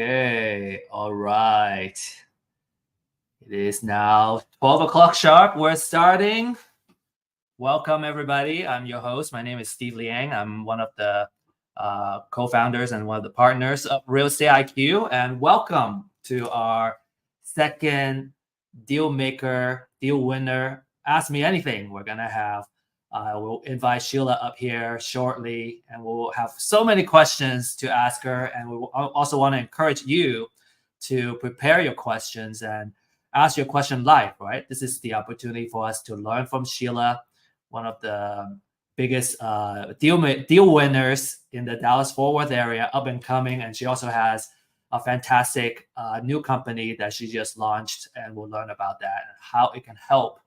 Okay, all right. It is now 12 o'clock sharp. We're starting. Welcome, everybody. I'm your host. My name is Steve Liang. I'm one of the co-founders and one of the partners of Real Estate IQ. And welcome to our second deal maker, deal winner, Ask Me Anything. We're going to have, we'll invite Sheila up here shortly, and we'll have so many questions to ask her. And we also want to encourage you to prepare your questions and ask your question live, right? This is the opportunity for us to learn from Sheila, one of the biggest deal winners in the Dallas-Fort Worth area, up and coming. And she also has a fantastic new company that she just launched, and we'll learn about that and how it can help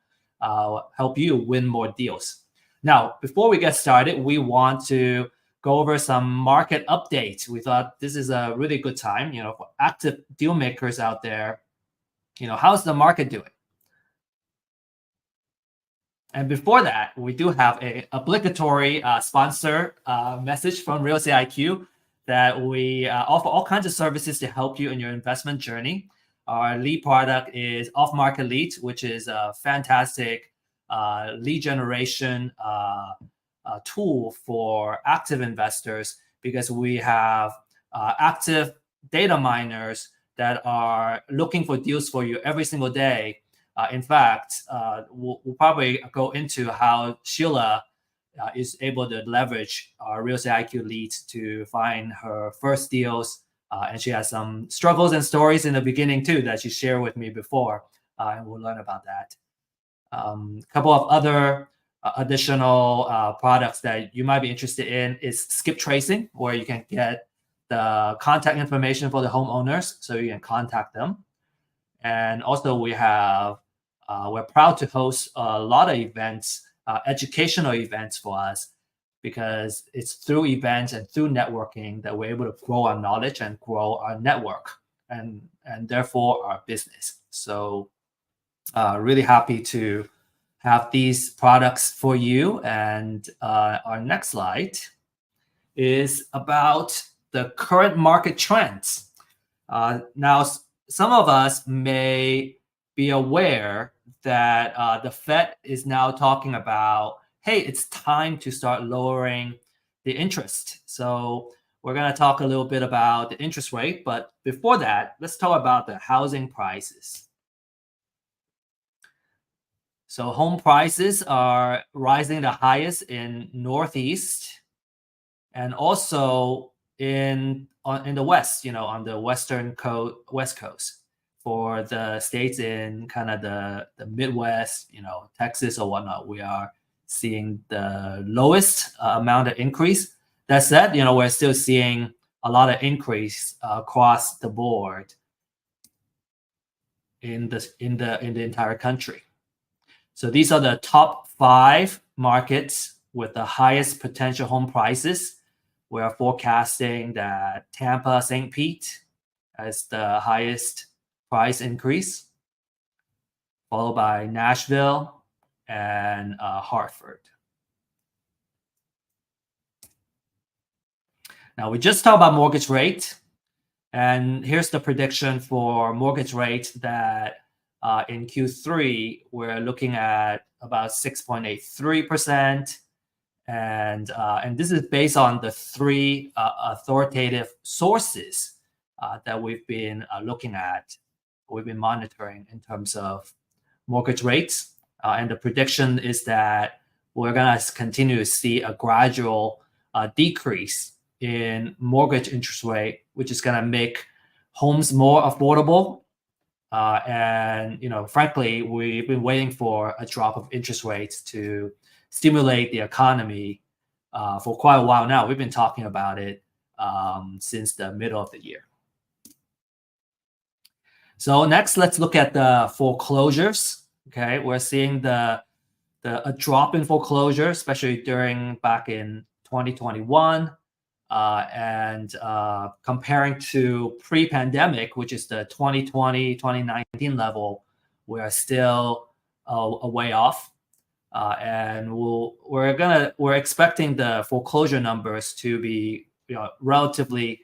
you win more deals. Now, before we get started, we want to go over some market updates. We thought this is a really good time, for active deal makers out there. How's the market doing? And before that, we do have a obligatory sponsor message from Real Estate IQ that we offer all kinds of services to help you in your investment journey. Our lead product is Off-Market Lead, which is a fantastic lead generation tool for active investors, because we have active data miners that are looking for deals for you every single day. In fact, we'll probably go into how Sheila is able to leverage our Real Estate IQ leads to find her first deals. And she has some struggles and stories in the beginning too that she shared with me before, and we'll learn about that. A couple of other additional products that you might be interested in is skip tracing, where you can get the contact information for the homeowners so you can contact them. And also we have, we're proud to host a lot of events, educational events for us, because it's through events and through networking that we're able to grow our knowledge and grow our network and therefore our business. So really happy to have these products for you. And our next slide is about the current market trends. Now, some of us may be aware that the Fed is now talking about, hey, it's time to start lowering the interest. So we're going to talk a little bit about the interest rate. But before that, let's talk about the housing prices. So home prices are rising the highest in Northeast, and also in the West, on the West Coast, for the states in kind of the Midwest, Texas or whatnot, we are seeing the lowest amount of increase. That said, we're still seeing a lot of increase across the board in the entire country. So these are the top 5 markets with the highest potential home prices. We are forecasting that Tampa, St. Pete has the highest price increase, followed by Nashville and Hartford. Now, we just talked about mortgage rate, and here's the prediction for mortgage rate that in Q3, we're looking at about 6.83%. And this is based on the 3 authoritative sources that we've been looking at, we've been monitoring in terms of mortgage rates. And the prediction is that we're going to continue to see a gradual decrease in mortgage interest rate, which is going to make homes more affordable. And frankly, we've been waiting for a drop of interest rates to stimulate the economy for quite a while now. We've been talking about it since the middle of the year. So next, let's look at the foreclosures. Okay, we're seeing a drop in foreclosure, especially back in 2021. And comparing to pre-pandemic, which is the 2020, 2019 level, we're still a way off. And we're expecting the foreclosure numbers to be relatively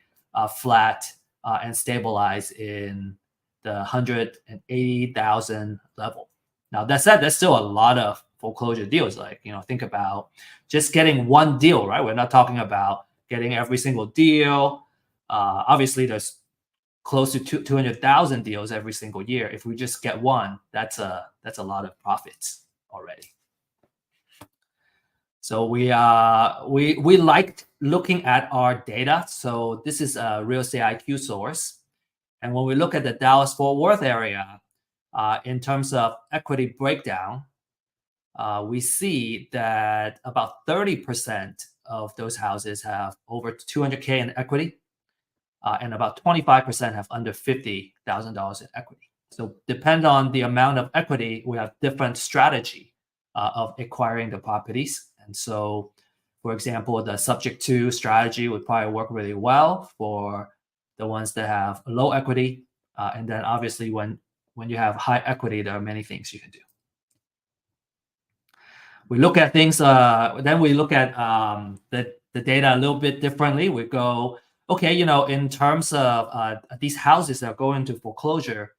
flat and stabilize in the 180,000 level. Now that said, there's still a lot of foreclosure deals. Like, think about just getting one deal, right? We're not talking about getting every single deal. Obviously, there's close to 200,000 deals every single year. If we just get one, that's a lot of profits already. So we liked looking at our data. So this is a Real Estate IQ source, and when we look at the Dallas-Fort Worth area, in terms of equity breakdown, we see that about 30% of those houses have over 200K in equity, and about 25% have under $50,000 in equity. So depend on the amount of equity, we have different strategy of acquiring the properties. And so, for example, the subject to strategy would probably work really well for the ones that have low equity. And then obviously when you have high equity, there are many things you can do. We look at things, then we look at the data a little bit differently. We go, okay, in terms of these houses that are going into foreclosure,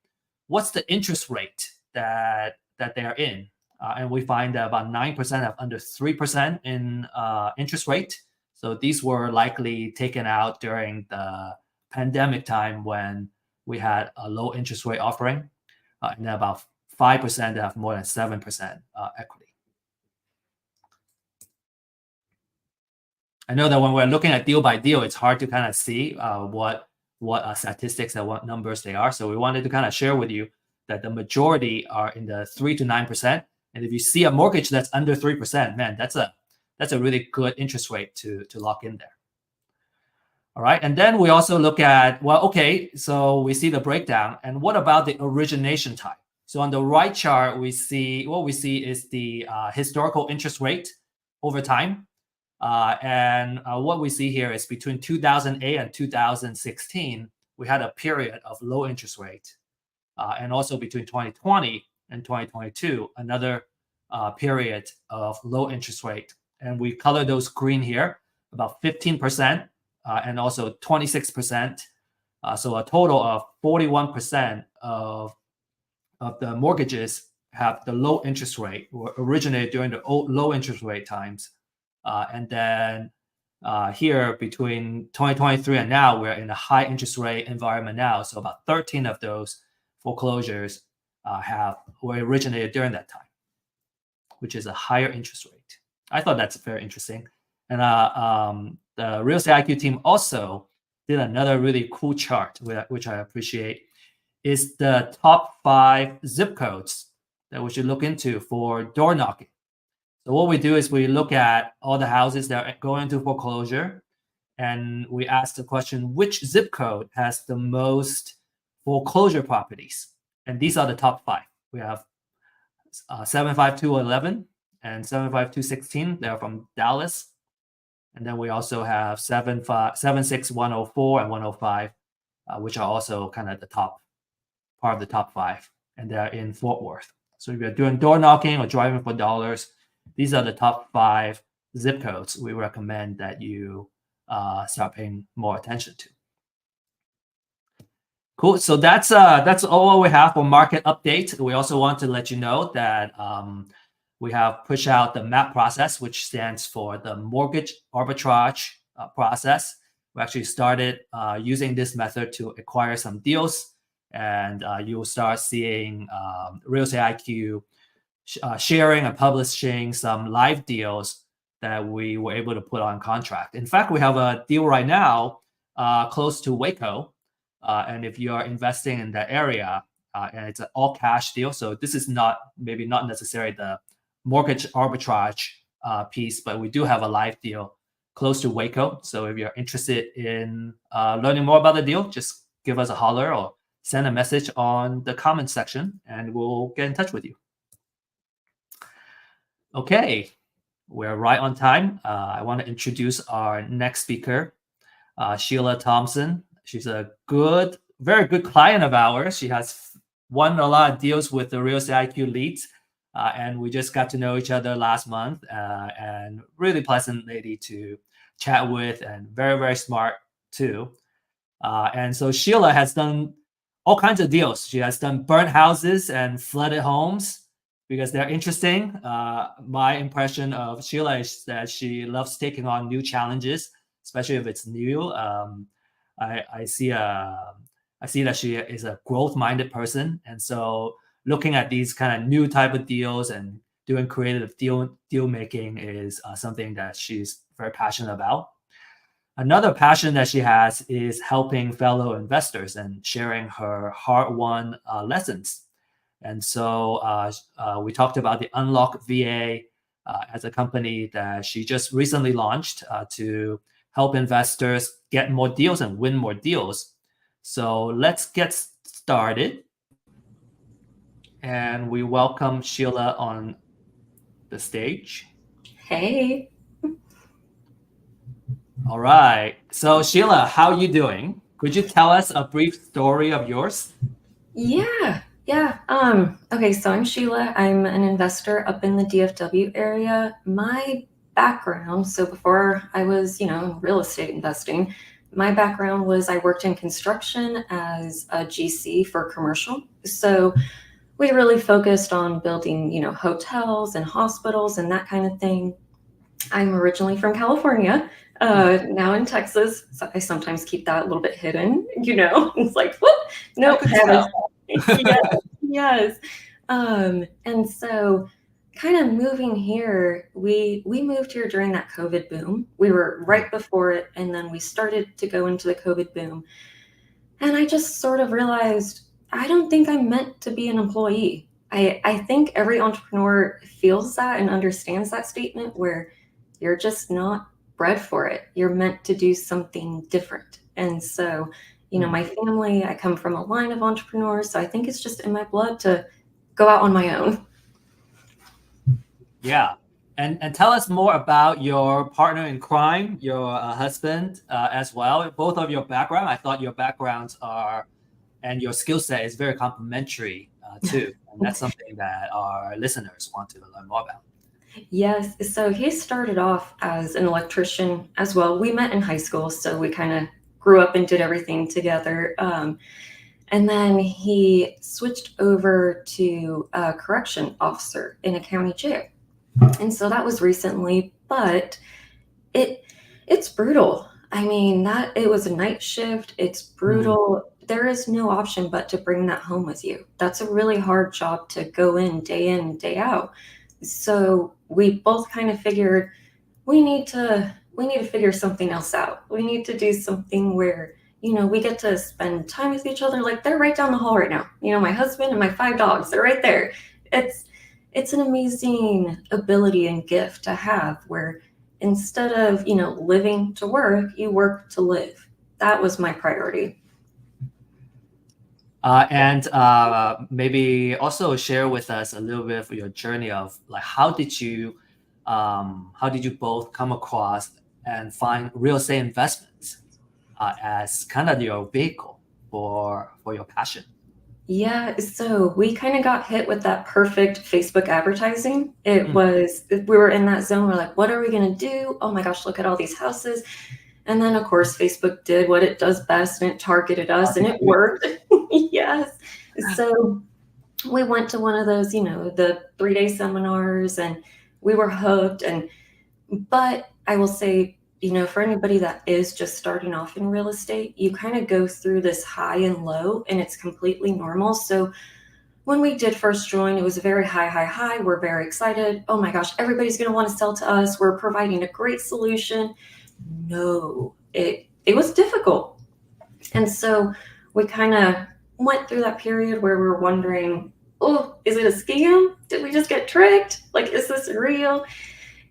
what's the interest rate that they are in? And we find that about 9% have under 3% in interest rate. So these were likely taken out during the pandemic time when we had a low interest rate offering, and then about 5% that have more than 7% equity. I know that when we're looking at deal by deal, it's hard to kind of see what statistics and what numbers they are. So we wanted to kind of share with you that the majority are in the 3 to 9%. And if you see a mortgage that's under 3%, man, that's a really good interest rate to lock in there. All right. And then we also look at, well, okay, so we see the breakdown. And what about the origination type? So on the right chart, what we see is the historical interest rate over time. And what we see here is between 2008 and 2016, we had a period of low interest rate. And also between 2020 and 2022, another period of low interest rate. And we color those green here, about 15% and also 26%. So a total of 41% of the mortgages have the low interest rate, or originated during the low interest rate times. And then here between 2023 and now, we're in a high interest rate environment now. So about 13 of those foreclosures were originated during that time, which is a higher interest rate. I thought that's very interesting. And the Real Estate IQ team also did another really cool chart, which I appreciate, is the top 5 zip codes that we should look into for door knocking. So what we do is we look at all the houses that are going into foreclosure, and we ask the question, which zip code has the most foreclosure properties? And these are the top 5. We have 75211 and 75216. They're from Dallas. And then we also have 76104 and 105, which are also kind of the top part of the top 5. And they're in Fort Worth. So if you're doing door knocking or driving for dollars, these are the top 5 zip codes we recommend that you start paying more attention to. Cool. So that's all we have for market update. We also want to let you know that we have pushed out the MAP process, which stands for the mortgage arbitrage process. We actually started using this method to acquire some deals, and you'll start seeing Real Estate IQ sharing and publishing some live deals that we were able to put on contract. In fact, we have a deal right now close to Waco. And if you are investing in that area, and it's an all cash deal, so this is maybe not necessarily the mortgage arbitrage piece, but we do have a live deal close to Waco. So if you're interested in learning more about the deal, just give us a holler or send a message on the comment section, and we'll get in touch with you. Okay, we're right on time. I want to introduce our next speaker, Sheila Thompson. She's a very good client of ours. She has won a lot of deals with the Real Estate IQ leads, and we just got to know each other last month. And really pleasant lady to chat with, and very, very smart too. And so Sheila has done all kinds of deals. She has done burnt houses and flooded homes because they're interesting. My impression of Sheila is that she loves taking on new challenges, especially if it's new. I see that she is a growth-minded person, and so looking at these kind of new type of deals and doing creative deal making is something that she's very passionate about. Another passion that she has is helping fellow investors and sharing her hard-won lessons. And so we talked about the Unlock VA as a company that she just recently launched to help investors get more deals and win more deals. So let's get started. And we welcome Sheila on the stage. Hey. All right. So Sheila, how are you doing? Could you tell us a brief story of yours? Yeah. Okay, so I'm Sheila. I'm an investor up in the DFW area. My background, so before I was, in real estate investing, my background was I worked in construction as a GC for commercial. So we really focused on building, hotels and hospitals and that kind of thing. I'm originally from California, now in Texas. So I sometimes keep that a little bit hidden, It's like, whoop, nope. Yes. And so kind of moving here, we moved here during that COVID boom. We were right before it, and then we started to go into the COVID boom. And I just sort of realized, I don't think I'm meant to be an employee. I think every entrepreneur feels that and understands that statement where you're just not bred for it. You're meant to do something different. And so, my family, I come from a line of entrepreneurs, so I think it's just in my blood to go out on my own. Yeah. And tell us more about your partner in crime, your husband as well. Both of your background, I thought your backgrounds and your skill set is very complementary too. And that's something that our listeners want to learn more about. Yes. So he started off as an electrician as well. We met in high school, so we kind of grew up and did everything together. And then he switched over to a correction officer in a county jail. And so that was recently, but it's brutal. I mean, it was a night shift. It's brutal. There is no option but to bring that home with you. That's a really hard job to go in, day out. So we both kind of figured we need to figure something else out. We need to do something where, we get to spend time with each other. Like, they're right down the hall right now. My husband and my 5 dogs, they're right there. It's an amazing ability and gift to have where instead of, living to work, you work to live. That was my priority. And maybe also share with us a little bit of your journey of like how did you both come across and find real estate investments as kind of your vehicle for your passion? Yeah, so we kind of got hit with that perfect Facebook advertising. We were in that zone. We're like, what are we going to do? Oh my gosh, look at all these houses. And then, of course, Facebook did what it does best, and it targeted us, and it worked. Yes. So we went to one of those, the 3-day seminars, and we were hooked. But I will say, for anybody that is just starting off in real estate, you kind of go through this high and low, and it's completely normal. So when we did first join, it was a very high. We're very excited. Oh my gosh, everybody's going to want to sell to us. We're providing a great solution. No, it was difficult. And so we kind of went through that period where we were wondering, oh, is it a scam? Did we just get tricked? Like, is this real?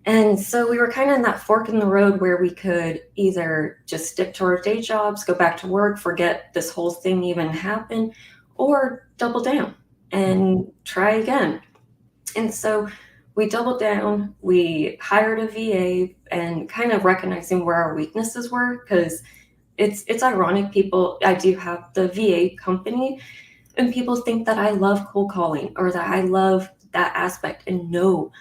And so we were kind of in that fork in the road where we could either just stick to our day jobs, go back to work, forget this whole thing even happened, or double down and try again. And so we doubled down, we hired a VA, and kind of recognizing where our weaknesses were, because it's ironic, I do have the VA company, and people think that I love cold calling or that I love that aspect. And no,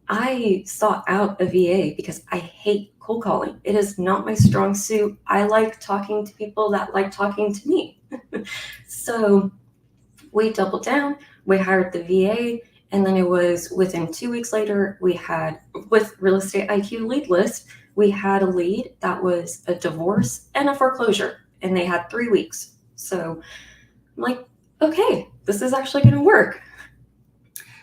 I sought out a VA because I hate cold calling. It is not my strong suit. I like talking to people that like talking to me. So we doubled down, we hired the VA, and then it was within 2 weeks later, we had, with Real Estate IQ lead list, we had a lead that was a divorce and a foreclosure, and they had 3 weeks. So I'm like, okay, this is actually going to work.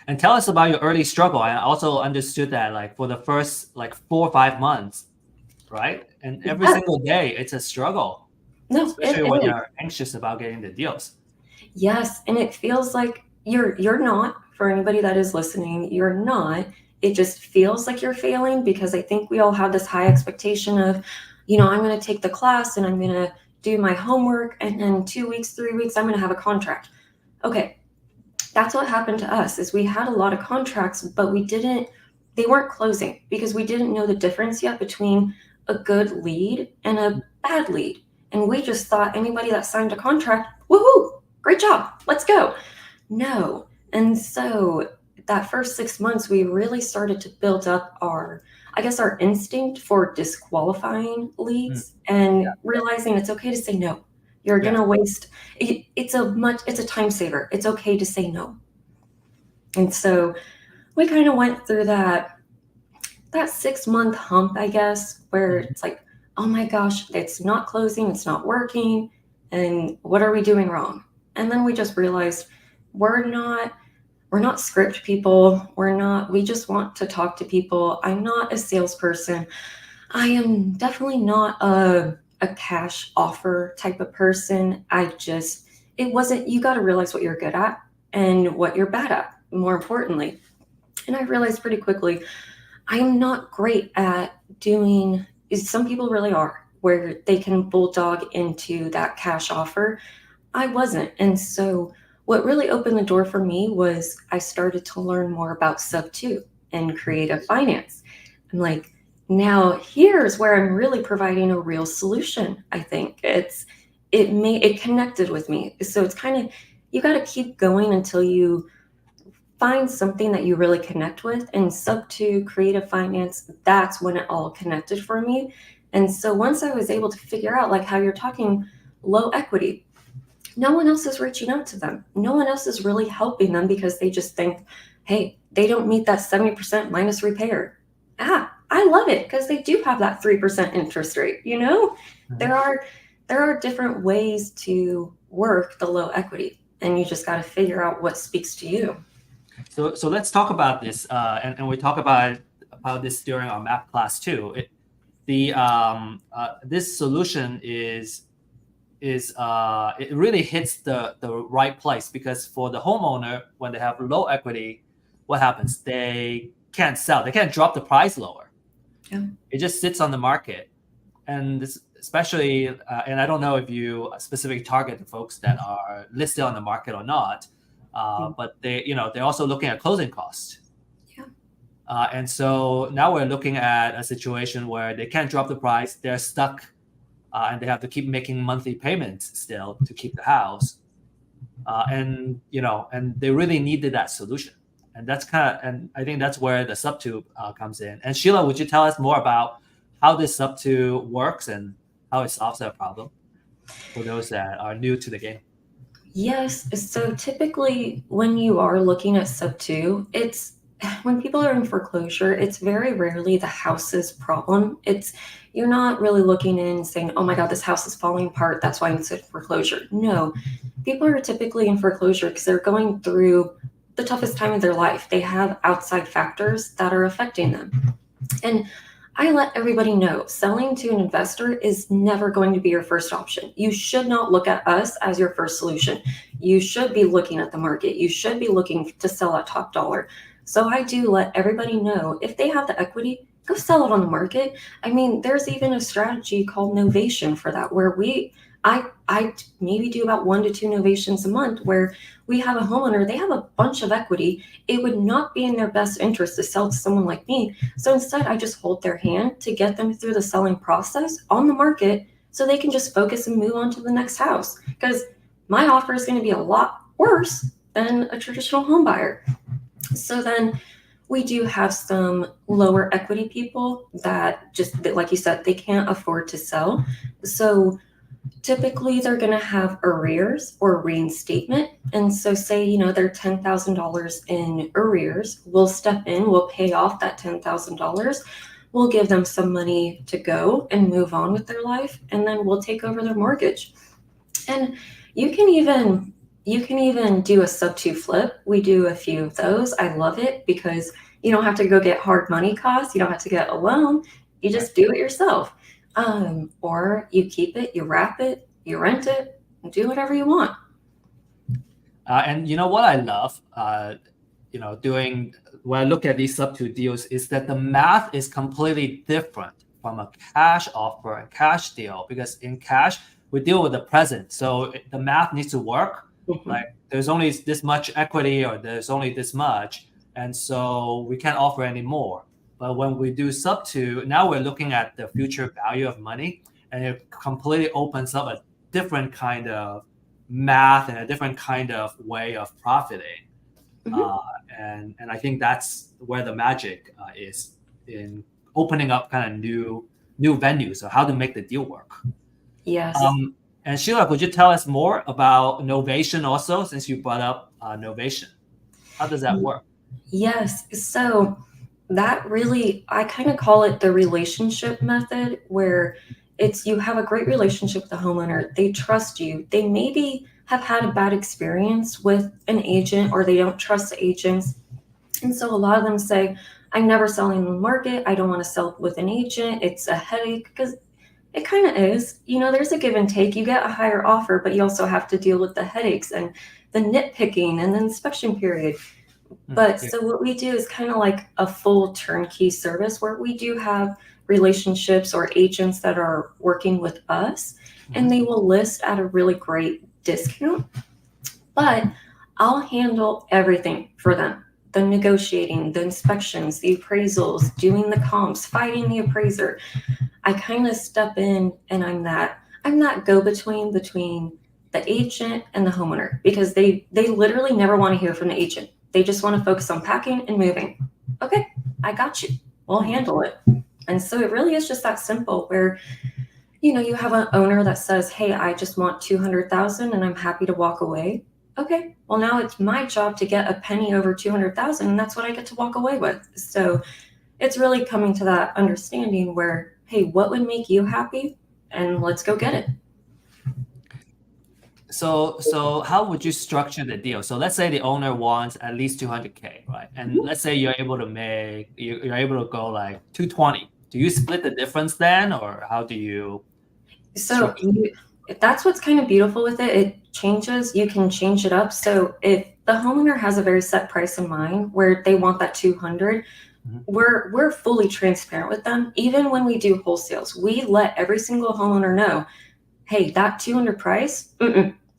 And tell us about your early struggle. I also understood that like for the first like 4 or 5 months, right? And every single day it's a struggle, No, especially when you're anxious about getting the deals. Yes, and it feels like you're not, for anybody that is listening, you're not. It just feels like you're failing because I think we all have this high expectation of, I'm going to take the class and I'm going to do my homework, and in 2 weeks, 3 weeks, I'm going to have a contract. Okay, that's what happened to us. Is we had a lot of contracts, but they weren't closing because we didn't know the difference yet between a good lead and a bad lead. And we just thought anybody that signed a contract, woohoo, great job, let's go. No. And so that first 6 months, we really started to build up our instinct for disqualifying leads and realizing it's okay to say no. You're going to waste. It's a time saver. It's okay to say no. And so we kind of went through that 6-month hump, I guess, where it's like, oh my gosh, it's not closing, it's not working, and what are we doing wrong? And then we just realized we're not script people. We just want to talk to people. I'm not a salesperson. I am definitely not a cash offer type of person. You got to realize what you're good at and what you're bad at, more importantly. And I realized pretty quickly, I am not great at doing, some people really are, where they can bulldog into that cash offer. I wasn't. And so what really opened the door for me was I started to learn more about sub 2 and creative finance. I'm like, now here's where I'm really providing a real solution. I think it connected with me. So it's kind of, you got to keep going until you find something that you really connect with. And sub 2 creative finance, that's when it all connected for me. And so once I was able to figure out, like how you're talking low equity, no one else is reaching out to them. No one else is really helping them because they just think, hey, they don't meet that 70% minus repair. I love it because they do have that 3% interest rate. Mm-hmm. There are different ways to work the low equity, and you just got to figure out what speaks to you. So let's talk about this, and we talk about this during our math class too. This solution it really hits the right place, because for the homeowner, when they have low equity, what happens? They can't sell. They can't drop the price lower. Yeah. It just sits on the market. And this, especially, and I don't know if you specifically target the folks that are listed on the market or not, but they're also looking at closing costs. Yeah. And so now we're looking at a situation where they can't drop the price. They're stuck. And they have to keep making monthly payments still to keep the house, and they really needed that solution, and and I think that's where the sub 2 comes in. And Sheila, would you tell us more about how this sub 2 works and how it solves that problem for those that are new to the game? Yes. So typically, when you are looking at sub 2, when people are in foreclosure, it's very rarely the house's problem. You're not really looking in and saying, oh my God, this house is falling apart, that's why I'm in foreclosure. No, people are typically in foreclosure because they're going through the toughest time of their life. They have outside factors that are affecting them. And I let everybody know, selling to an investor is never going to be your first option. You should not look at us as your first solution. You should be looking at the market. You should be looking to sell at top dollar. So I do let everybody know, if they have the equity, go sell it on the market. I mean, there's even a strategy called novation for that, where I maybe do about 1 to 2 novations a month, where we have a homeowner, they have a bunch of equity. It would not be in their best interest to sell to someone like me. So instead, I just hold their hand to get them through the selling process on the market, so they can just focus and move on to the next house. Because my offer is going to be a lot worse than a traditional home buyer. So then we do have some lower equity people that just, like you said, they can't afford to sell. So typically they're going to have arrears or reinstatement. And so say, they're $10,000 in arrears, we'll step in, we'll pay off that $10,000. We'll give them some money to go and move on with their life, and then we'll take over their mortgage. And you can even do a sub-2 flip. We do a few of those. I love it because you don't have to go get hard money costs. You don't have to get a loan. You just do it yourself. Or you keep it, you wrap it, you rent it, and do whatever you want. And you know what I love, doing when I look at these sub-2 deals is that the math is completely different from a cash offer and cash deal, because in cash, we deal with the present. So the math needs to work. Mm-hmm. Like there's only this much equity or there's only this much. And so we can't offer any more. But when we do sub-2, now we're looking at the future value of money, and it completely opens up a different kind of math and a different kind of way of profiting. Mm-hmm. And I think that's where the magic is, in opening up kind of new venues of how to make the deal work. Yes. And Sheila, could you tell us more about Novation also, since you brought up Novation? How does that work? Yes. So that really, I kind of call it the relationship method, where it's you have a great relationship with the homeowner. They trust you. They maybe have had a bad experience with an agent, or they don't trust the agents. And so a lot of them say, I'm never selling in the market. I don't want to sell with an agent. It's a headache, because it kind of is. There's a give and take. You get a higher offer, but you also have to deal with the headaches and the nitpicking and the inspection period. But so what we do is kind of like a full turnkey service, where we do have relationships or agents that are working with us, and they will list at a really great discount. But I'll handle everything for them. The negotiating, the inspections, the appraisals, doing the comps, fighting the appraiser. I kind of step in, and I'm that go-between between the agent and the homeowner, because they literally never want to hear from the agent. They just want to focus on packing and moving. Okay, I got you. We'll handle it. And so it really is just that simple, where, you have an owner that says, hey, I just want $200,000 and I'm happy to walk away. Okay, well, now it's my job to get a penny over $200,000, and that's what I get to walk away with. So it's really coming to that understanding where, hey, what would make you happy? And let's go get it. So how would you structure the deal? So let's say the owner wants at least 200K, right? And let's say you're able to go like 220. Do you split the difference then, or how do you? So that's what's kind of beautiful with it. It changes. You can change it up. So if the homeowner has a very set price in mind where they want that 200, we're fully transparent with them. Even when we do wholesales, we let every single homeowner know, hey, that 200 price,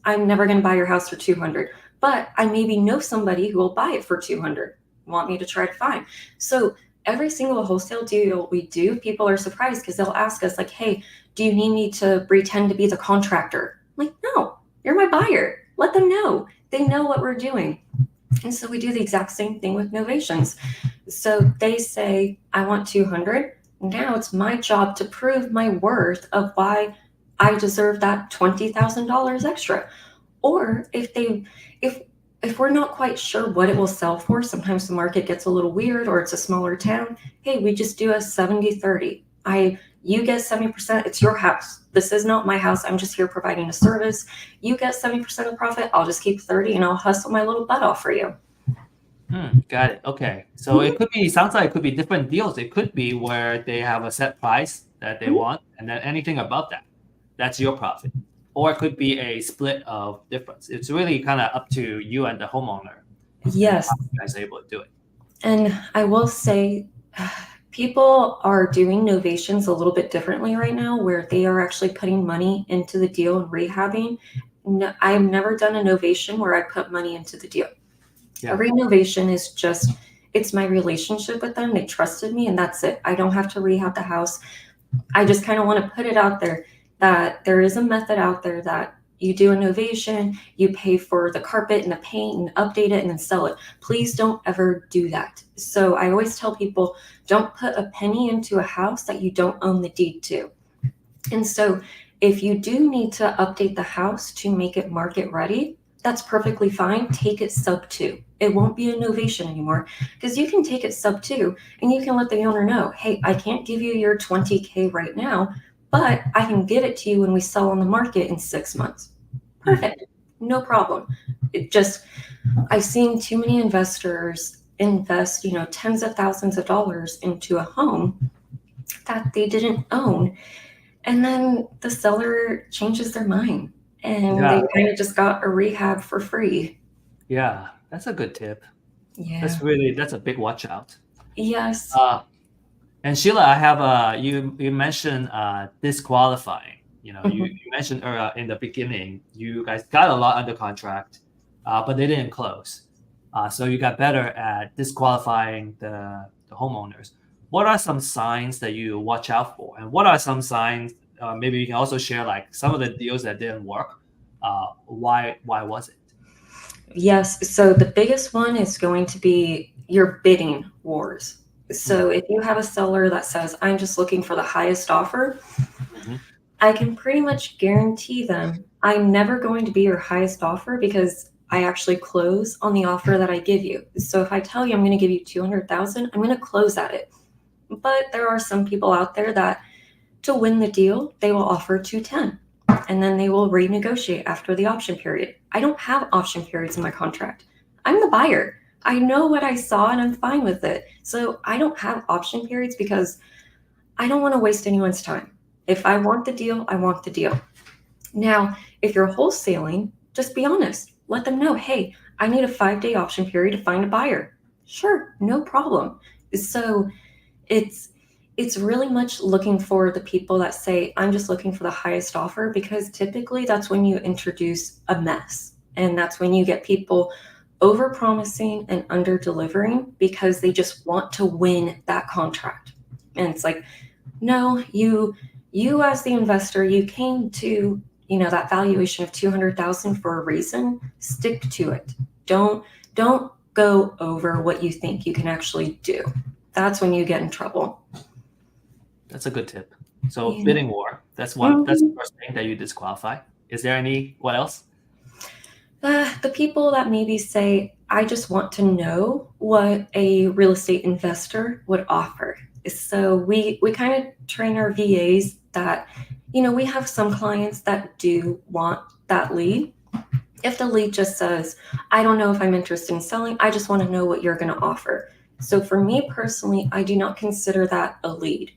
I'm never going to buy your house for 200, but I maybe know somebody who will buy it for 200. Want me to try to find? So every single wholesale deal we do, people are surprised, because they'll ask us like, hey, do you need me to pretend to be the contractor? I'm like, no, you're my buyer. Let them know. They know what we're doing. And so we do the exact same thing with novations. So they say, I want 200. Now it's my job to prove my worth of why I deserve that $20,000 extra. Or if we're not quite sure what it will sell for, sometimes the market gets a little weird, or it's a smaller town. Hey, we just do a 70-30. You get 70%, it's your house. This is not my house. I'm just here providing a service. You get 70% of profit. I'll just keep 30, and I'll hustle my little butt off for you. Got it. Okay. So sounds like it could be different deals. It could be where they have a set price that they want, and then anything above that, that's your profit. Or it could be a split of difference. It's really kind of up to you and the homeowner. Yes. How you guys are able to do it. And I will say, people are doing novations a little bit differently right now, where they are actually putting money into the deal and rehabbing. No, I've never done a novation where I put money into the deal. Yeah. A renovation is just, it's my relationship with them. They trusted me, and that's it. I don't have to rehab the house. I just kind of want to put it out there that there is a method out there that, You do a novation, you pay for the carpet and the paint and update it and then sell it. Please don't ever do that. So I always tell people, don't put a penny into a house that you don't own the deed to. And so if you do need to update the house to make it market ready, that's perfectly fine. Take it sub 2. It won't be a novation anymore, because you can take it sub 2 and you can let the owner know, hey, I can't give you your 20K right now, but I can give it to you when we sell on the market in 6 months. Perfect. No problem. I've seen too many investors invest, tens of thousands of dollars into a home that they didn't own. And then the seller changes their mind and they kind of just got a rehab for free. Yeah, that's a good tip. Yeah. That's a big watch out. Yes. And Sheila, I have you mentioned disqualifying. You mentioned in the beginning, you guys got a lot under contract, but they didn't close. So you got better at disqualifying the homeowners. What are some signs that you watch out for? And what are some signs, maybe you can also share like some of the deals that didn't work. Why was it? Yes. So the biggest one is going to be your bidding wars. So if you have a seller that says, I'm just looking for the highest offer, I can pretty much guarantee them I'm never going to be your highest offer, because I actually close on the offer that I give you. So if I tell you I'm going to give you 200,000, I'm going to close at it. But there are some people out there that to win the deal, they will offer 210 and then they will renegotiate after the option period. I don't have option periods in my contract. I'm the buyer. I know what I saw and I'm fine with it. So I don't have option periods because I don't want to waste anyone's time. If I want the deal, I want the deal. Now, if you're wholesaling, just be honest. Let them know, hey, I need a 5-day option period to find a buyer. Sure, no problem. So it's really much looking for the people that say, I'm just looking for the highest offer, because typically that's when you introduce a mess. And that's when you get people over promising and under delivering because they just want to win that contract. And it's like, no, you as the investor, you came to, that valuation of 200,000 for a reason. Stick to it. Don't go over what you think you can actually do. That's when you get in trouble. That's a good tip. So bidding war, that's one. That's the first thing that you disqualify. Is there what else? The people that maybe say, I just want to know what a real estate investor would offer. So we kind of train our VAs that, we have some clients that do want that lead. If the lead just says, I don't know if I'm interested in selling, I just want to know what you're going to offer. So for me personally, I do not consider that a lead.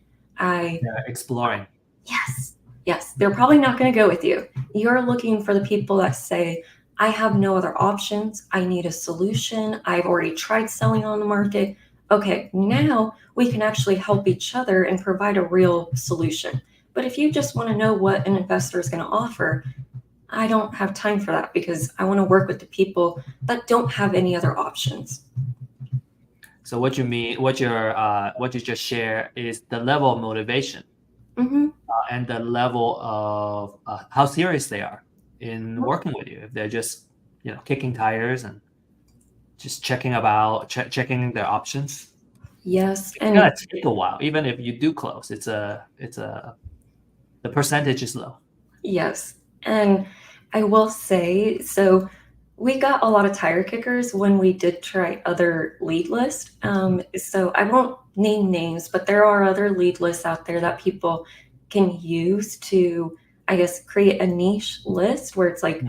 Exploring. Yes. They're probably not going to go with you. You're looking for the people that say, I have no other options. I need a solution. I've already tried selling on the market. Okay, now we can actually help each other and provide a real solution. But if you just want to know what an investor is going to offer, I don't have time for that, because I want to work with the people that don't have any other options. So what you just shared is the level of motivation and the level of how serious they are in working with you. If they're just kicking tires and just checking their options. Yes, it's gonna take a while. Even if you do close, the percentage is low. Yes, and I will say, so we got a lot of tire kickers when we did try other lead lists. So I won't name names, but there are other lead lists out there that people can use to, I guess, create a niche list where it's like,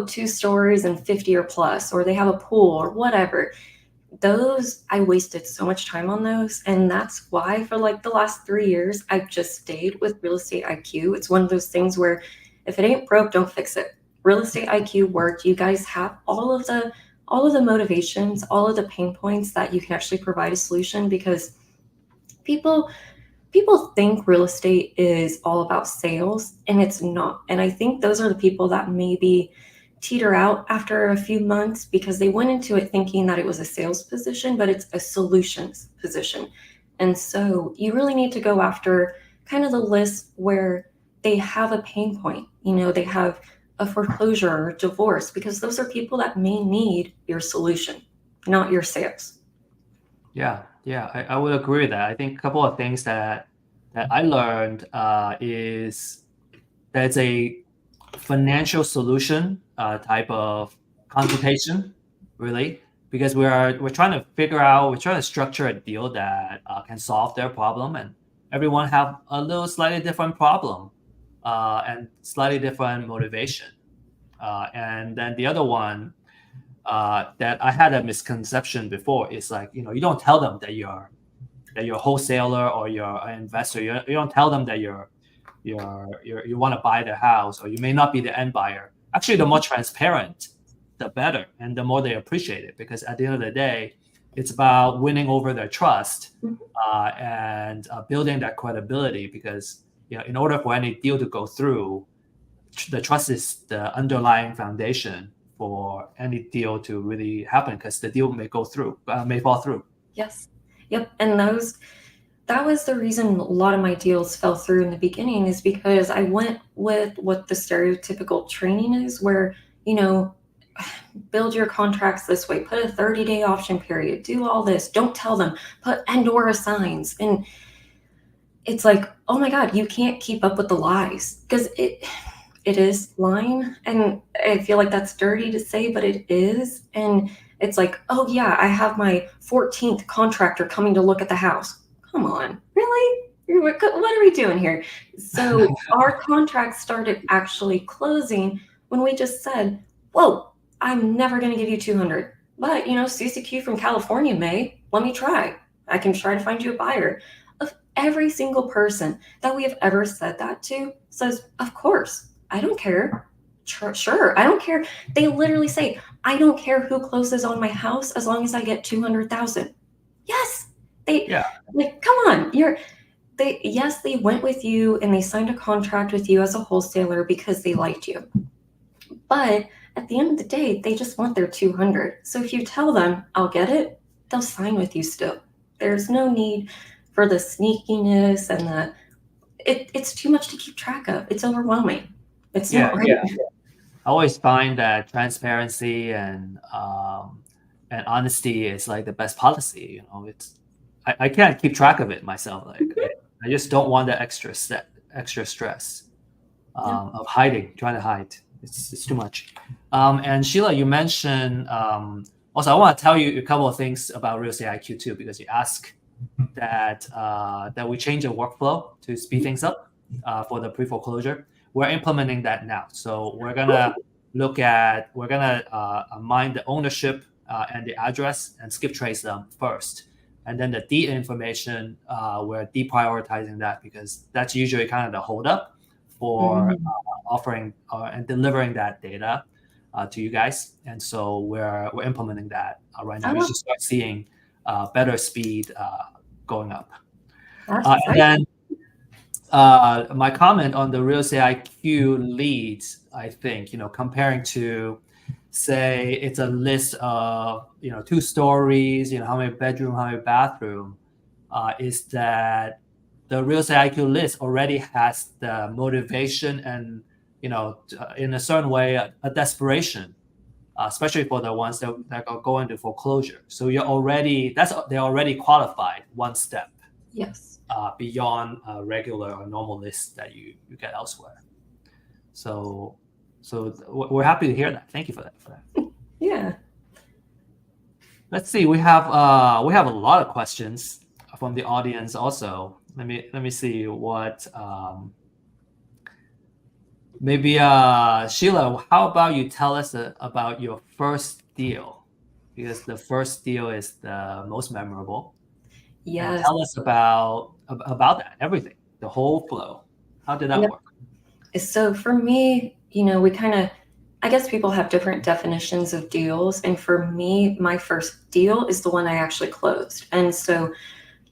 2 stories and 50 or plus, or they have a pool or whatever. Those, I wasted so much time on those. And that's why for like the last 3 years, I've just stayed with Real Estate IQ. It's one of those things where if it ain't broke, don't fix it. Real Estate IQ worked. You guys have all of the motivations, all of the pain points that you can actually provide a solution, because people think real estate is all about sales, and it's not. And I think those are the people that maybe teeter out after a few months because they went into it thinking that it was a sales position, but it's a solutions position. And so you really need to go after kind of the list where they have a pain point. They have a foreclosure or divorce, because those are people that may need your solution, not your sales. Yeah, I would agree with that. I think a couple of things that I learned is there's a financial solution type of consultation, really, because we're trying to structure a deal that can solve their problem, and everyone have a little slightly different problem and slightly different motivation. And then the other one that I had a misconception before is like, you don't tell them that you're a wholesaler or you're an investor. You don't tell them that you want to buy their house, or you may not be the end buyer. Actually, the more transparent, the better, and the more they appreciate it, because at the end of the day, it's about winning over their trust and building that credibility. Because in order for any deal to go through, the trust is the underlying foundation for any deal to really happen, because the deal may fall through. Yes. Yep. And that was the reason a lot of my deals fell through in the beginning, is because I went with what the stereotypical training is, where, build your contracts this way, put a 30-day option period, do all this, don't tell them, put and/or signs. And it's like, oh my God, you can't keep up with the lies, because it is lying. And I feel like that's dirty to say, but it is. And it's like, oh yeah, I have my 14th contractor coming to look at the house. Come on, really? What are we doing here? So our contract started actually closing when we just said, whoa, I'm never going to give you 200. But, CCQ from California may. Let me try. I can try to find you a buyer. Of every single person that we have ever said that to says, of course, I don't care. Sure, I don't care. They literally say, I don't care who closes on my house as long as I get 200,000. Yes. Like, come on. They went with you and they signed a contract with you as a wholesaler because they liked you. But at the end of the day, they just want their 200. So if you tell them, I'll get it, they'll sign with you still. There's no need for the sneakiness and it's too much to keep track of. It's overwhelming. It's not right. I always find that transparency and honesty is like the best policy. I can't keep track of it myself. Like I just don't want that extra stress of trying to hide. It's too much. And Sheila, you mentioned also, I want to tell you a couple of things about Real Estate IQ too, because you asked that we change the workflow to speed things up for the pre-foreclosure. We're implementing that now. So we're gonna mine the ownership and the address and skip trace them first. And then the deed information, we're deprioritizing that, because that's usually kind of the holdup for offering and delivering that data to you guys. And so we're implementing that right now. We should start seeing better speed going up. And then my comment on the Real Estate IQ leads, I think, comparing to, say, it's a list of 2 stories, how many bedroom, how many bathroom, is that the Real Estate IQ list already has the motivation and in a certain way a desperation, especially for the ones that are going to foreclosure. So they're already qualified one step. Yes. Beyond a regular or normal list that you get elsewhere. So we're happy to hear that. Thank you for that. Yeah. Let's see. We have a lot of questions from the audience also. Let me see what maybe Sheila, how about you tell us about your first deal, because the first deal is the most memorable. Yes. And tell us about that, everything, the whole flow. How did that work? So for me, we kind of, I guess people have different definitions of deals. And for me, my first deal is the one I actually closed. And so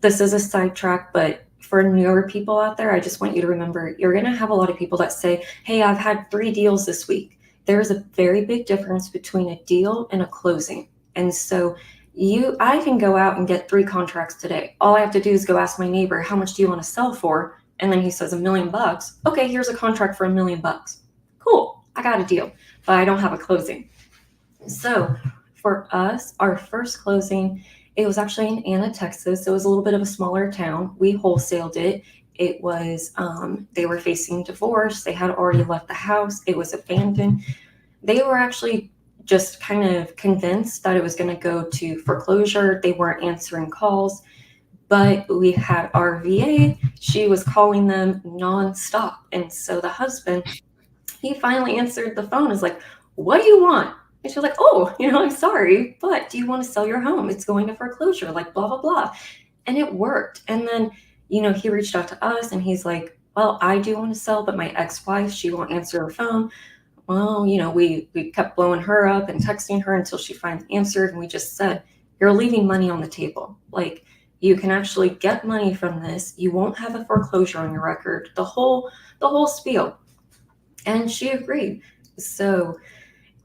this is a sidetrack, but for newer people out there, I just want you to remember, you're going to have a lot of people that say, hey, I've had 3 deals this week. There's a very big difference between a deal and a closing. And so I can go out and get 3 contracts today. All I have to do is go ask my neighbor, how much do you want to sell for? And then he says $1 million. Okay, here's a contract for $1 million. Cool. I got a deal, but I don't have a closing. So for us, our first closing, it was actually in Anna, Texas. It was a little bit of a smaller town. We wholesaled it. It was, they were facing divorce. They had already left the house. It was abandoned. They were actually just kind of convinced that it was going to go to foreclosure. They weren't answering calls, but we had our VA. She was calling them nonstop. And so the husband, he finally answered the phone. Is like, what do you want? And she was like, oh, I'm sorry, but do you want to sell your home? It's going to foreclosure, like blah, blah, blah. And it worked. And then, he reached out to us and he's like, well, I do want to sell, but my ex-wife, she won't answer her phone. Well, we kept blowing her up and texting her until she finally answered. And we just said, you're leaving money on the table. Like, you can actually get money from this. You won't have a foreclosure on your record, the whole spiel. And she agreed. So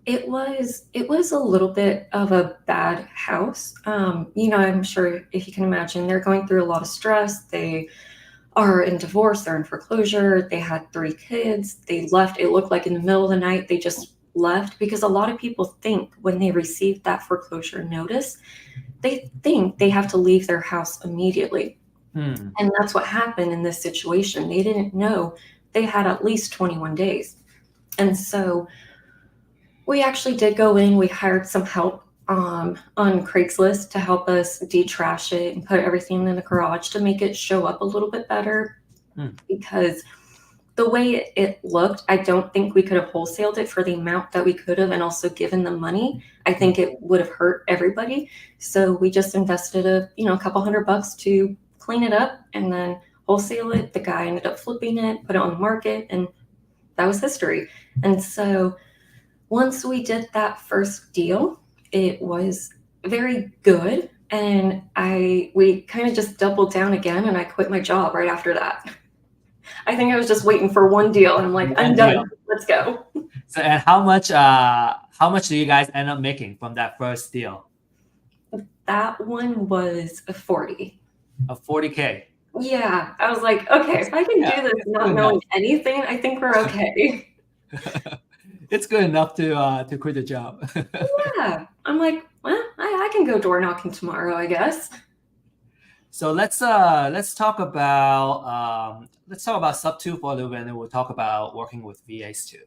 it was a little bit of a bad house. I'm sure if you can imagine, they're going through a lot of stress. They are in divorce, they're in foreclosure. They had 3 kids. They left. It looked like in the middle of the night, they just left, because a lot of people think when they receive that foreclosure notice, they think they have to leave their house immediately. And that's what happened in this situation. They didn't know they had at least 21 days. And so we actually did go in. We hired some help on Craigslist to help us de-trash it and put everything in the garage to make it show up a little bit better. Because the way it looked, I don't think we could have wholesaled it for the amount that we could have and also given them money. I think it would have hurt everybody. So we just invested a couple $100 to clean it up and then wholesale it. The guy ended up flipping it, put it on the market, and that was history. And so once we did that first deal, it was very good. And we kind of just doubled down again, and I quit my job right after that. I think I was just waiting for one deal, and I'm like, I'm done. Let's go. So, and how much do you guys end up making from that first deal? That one was a 40. A 40K. Yeah, I was like, okay, if I can do this not knowing anything, I think we're okay. It's good enough to quit the job. Yeah, I'm like, well, I can go door knocking tomorrow, I guess. So let's talk about sub 2 for a little bit, and then we'll talk about working with VAs too.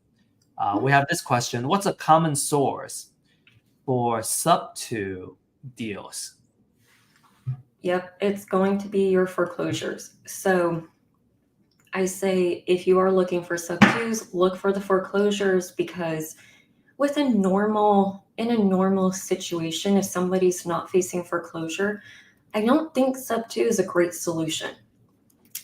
We have this question: what's a common source for sub 2 deals? Yep, it's going to be your foreclosures. So I say, if you are looking for sub 2s, look for the foreclosures, because in a normal situation, if somebody's not facing foreclosure, I don't think sub 2 is a great solution.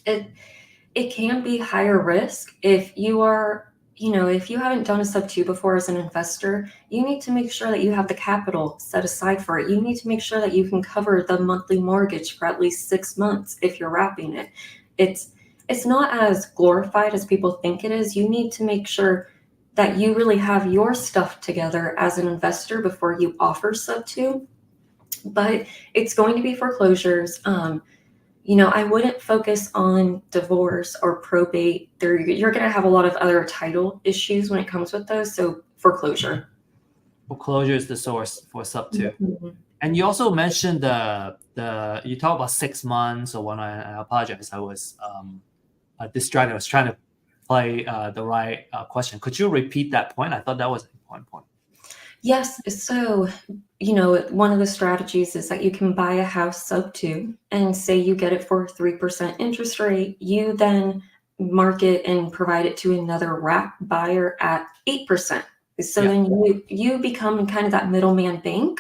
It can be higher risk. If you are, if you haven't done a sub 2 before as an investor, you need to make sure that you have the capital set aside for it. You need to make sure that you can cover the monthly mortgage for at least 6 months if you're wrapping it. It's not as glorified as people think it is. You need to make sure that you really have your stuff together as an investor before you offer sub 2. But it's going to be foreclosures. I wouldn't focus on divorce or probate. You're going to have a lot of other title issues when it comes with those. So foreclosure. Foreclosure is the source for sub 2. Mm-hmm. And you also mentioned you talk about 6 months or 1. I apologize. I was distracted. I was trying to play the right question. Could you repeat that point? I thought that was an important point. Yes. So, one of the strategies is that you can buy a house sub 2 and say you get it for 3% interest rate. You then market and provide it to another wrap buyer at 8%. So then you become kind of that middleman bank.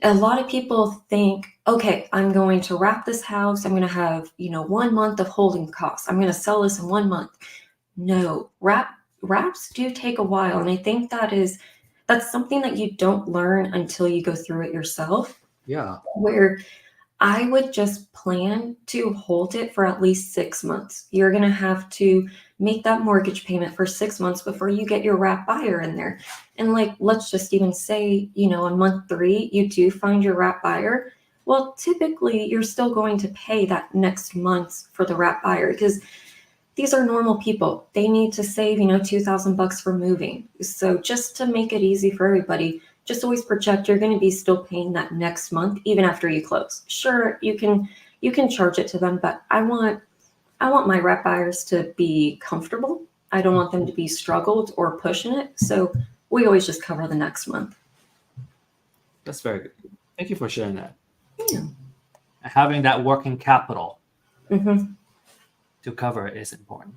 A lot of people think, okay, I'm going to wrap this house. I'm going to have, 1 month of holding costs. I'm going to sell this in 1 month. No, wraps do take a while. And I think that's something that you don't learn until you go through it yourself. Yeah. Where I would just plan to hold it for at least 6 months. You're going to have to make that mortgage payment for 6 months before you get your wrap buyer in there. And let's just even say, on month 3, you do find your wrap buyer. Well, typically you're still going to pay that next month for the wrap buyer, because these are normal people. They need to save, $2,000 for moving. So just to make it easy for everybody, just always project you're going to be still paying that next month, even after you close. Sure, you can charge it to them, but I want my rep buyers to be comfortable. I don't want them to be struggled or pushing it. So we always just cover the next month. That's very good. Thank you for sharing that. Yeah. Having that working capital Mm-hmm. to cover it is important.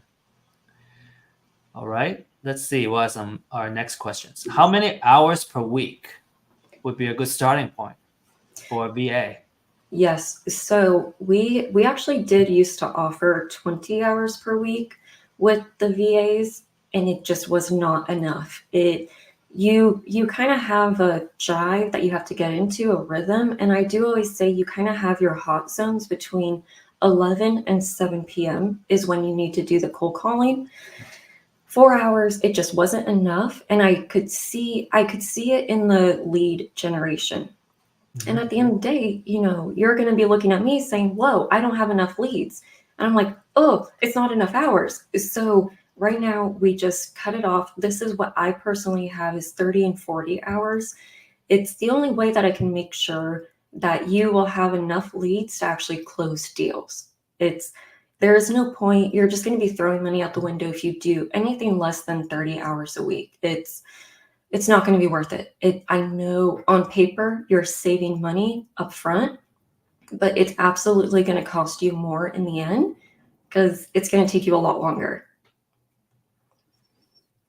All right. Let's see what are some our next questions. How many hours per week would be a good starting point for a VA? Yes. So we actually did used to offer 20 hours per week with the VAs, and it just was not enough. You kind of have a jive that you have to get into, a rhythm. And I do always say you kind of have your hot zones between 11 and 7 p.m. is when you need to do the cold calling. 4 hours, it just wasn't enough. And I could see it in the lead generation. And at the end of the day, you're going to be looking at me saying, whoa, I don't have enough leads. And I'm like, oh, it's not enough hours. So right now we just cut it off. This is what I personally have is 30 and 40 hours. It's the only way that I can make sure that you will have enough leads to actually close deals. There's no point. You're just going to be throwing money out the window if you do anything less than 30 hours a week. It's not going to be worth it. I know on paper you're saving money up front, but it's absolutely going to cost you more in the end because it's going to take you a lot longer.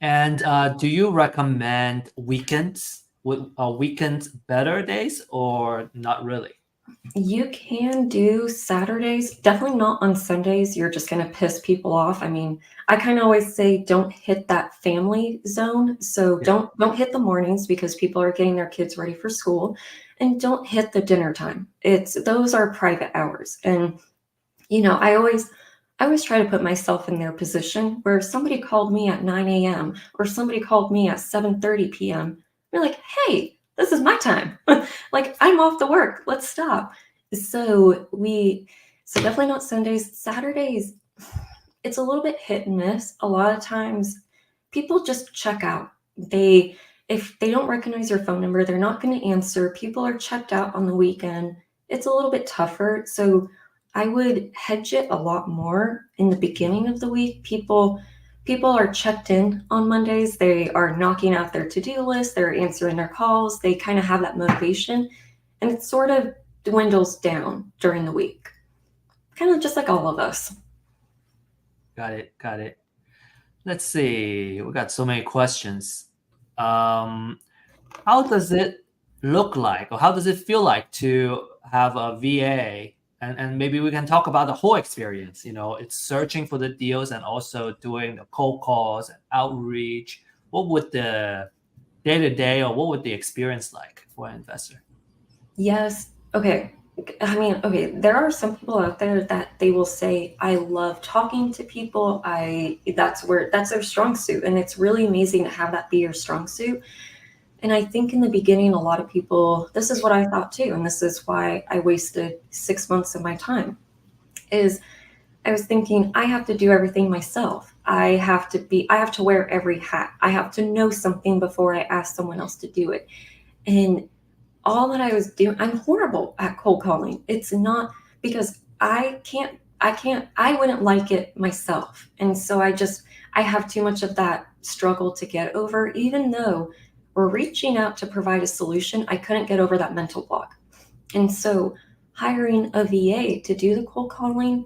And do you recommend weekends? Would weekends better days or not really? You can do Saturdays, definitely not on Sundays. You're just going to piss people off. I mean, I kind of always say don't hit that family zone. So Yeah. don't hit the mornings because people are getting their kids ready for school, and don't hit the dinner time. Those are private hours. And I always try to put myself in their position where somebody called me at 9 a.m. or somebody called me at 7:30 p.m. You're like, hey, this is my time. Like, I'm off the work. Let's stop. So definitely not Sundays. Saturdays, it's a little bit hit and miss. A lot of times people just check out. If they don't recognize your phone number, they're not going to answer. People are checked out on the weekend. It's a little bit tougher. So I would hedge it a lot more in the beginning of the week. People are checked in on Mondays. They are knocking out their to-do list. They're answering their calls. They kind of have that motivation, and it sort of dwindles down during the week. Kind of just like all of us. Got it. Let's see. We got so many questions. How does it look like, or how does it feel like to have a VA? And maybe we can talk about the whole experience. It's searching for the deals and also doing the cold calls and outreach. What would the day-to-day or what would the experience like for an investor? Yes. Okay. I mean, okay, there are some people out there that they will say, I love talking to people. That's their strong suit. And it's really amazing to have that be your strong suit. And I think in the beginning, a lot of people, this is what I thought too. And this is why I wasted 6 months of my time is I was thinking, I have to do everything myself. I have to wear every hat. I have to know something before I ask someone else to do it. And all that I was doing, I'm horrible at cold calling. It's not because I wouldn't like it myself. And so I have too much of that struggle to get over, even though we're reaching out to provide a solution. I couldn't get over that mental block. And so hiring a VA to do the cold calling,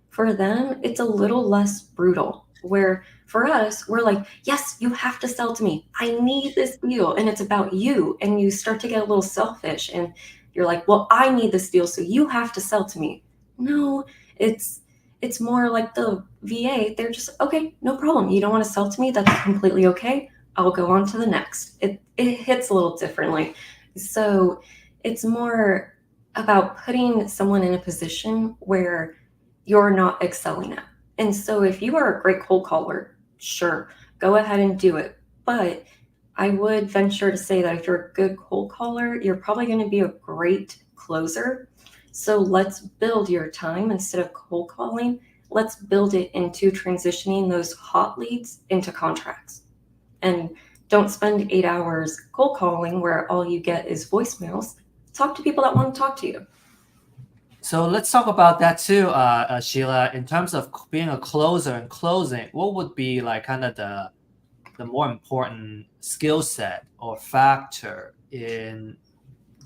for them, it's a little less brutal. Where for us, we're like, yes, you have to sell to me. I need this deal. And it's about you. And you start to get a little selfish and you're like, well, I need this deal, so you have to sell to me. No, it's more like the VA. They're just, okay, no problem. You don't want to sell to me? That's completely okay. I'll go on to the next. It hits a little differently. So it's more about putting someone in a position where you're not excelling at. And so if you are a great cold caller, sure, go ahead and do it. But I would venture to say that if you're a good cold caller, you're probably going to be a great closer. So let's build your time instead of cold calling. let's build it into transitioning those hot leads into contracts. And don't spend 8 hours cold calling where all you get is voicemails. Talk to people that want to talk to you. So let's talk about that too, Sheila. In terms of being a closer and closing, what would be like kind of the more important skill set or factor in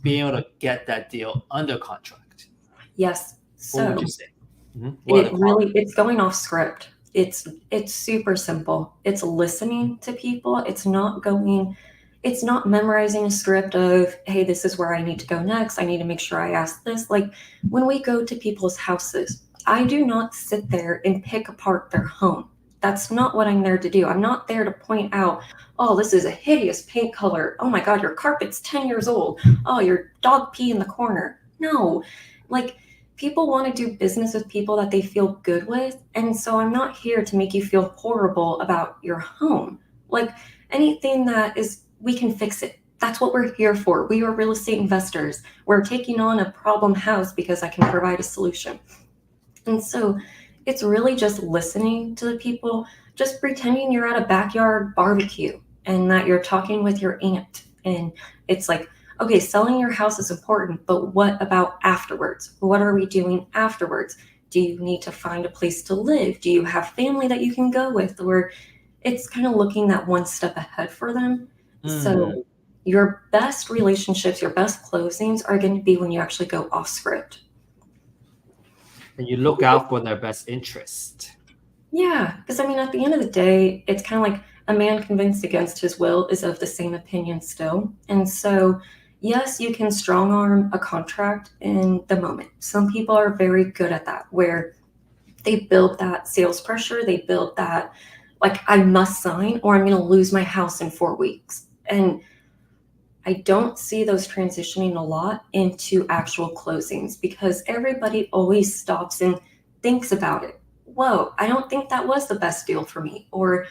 being able to get that deal under contract? Yes. What would So you say? What are the qualities? it's going off script. It's super simple. It's listening to people. It's not memorizing a script of, hey, this is where I need to go next. I need to make sure I ask this. Like when we go to people's houses, I do not sit there and pick apart their home. That's not what I'm there to do. I'm not there to point out, oh, this is a hideous paint color. Oh my God, your carpet's 10 years old. Oh, your dog pee in the corner. No, like people want to do business with people that they feel good with. And so I'm not here to make you feel horrible about your home. Like anything that is, we can fix it. That's what we're here for. We are real estate investors. We're taking on a problem house because I can provide a solution. And so it's really just listening to the people, just pretending you're at a backyard barbecue and that you're talking with your aunt. And it's like, okay, selling your house is important, but what about afterwards? What are we doing afterwards? Do you need to find a place to live? Do you have family that you can go with? Or it's kind of looking that one step ahead for them. So your best relationships, your best closings are going to be when you actually go off script. And you look out for their best interest. Yeah, because I mean, at the end of the day, it's kind of like a man convinced against his will is of the same opinion still. And so, yes, you can strong arm a contract in the moment. Some people are very good at that, where they build that sales pressure, they build that, like, I must sign or I'm going to lose my house in 4 weeks. And I don't see those transitioning a lot into actual closings because everybody always stops and thinks about it. Whoa, I don't think that was the best deal for me. Or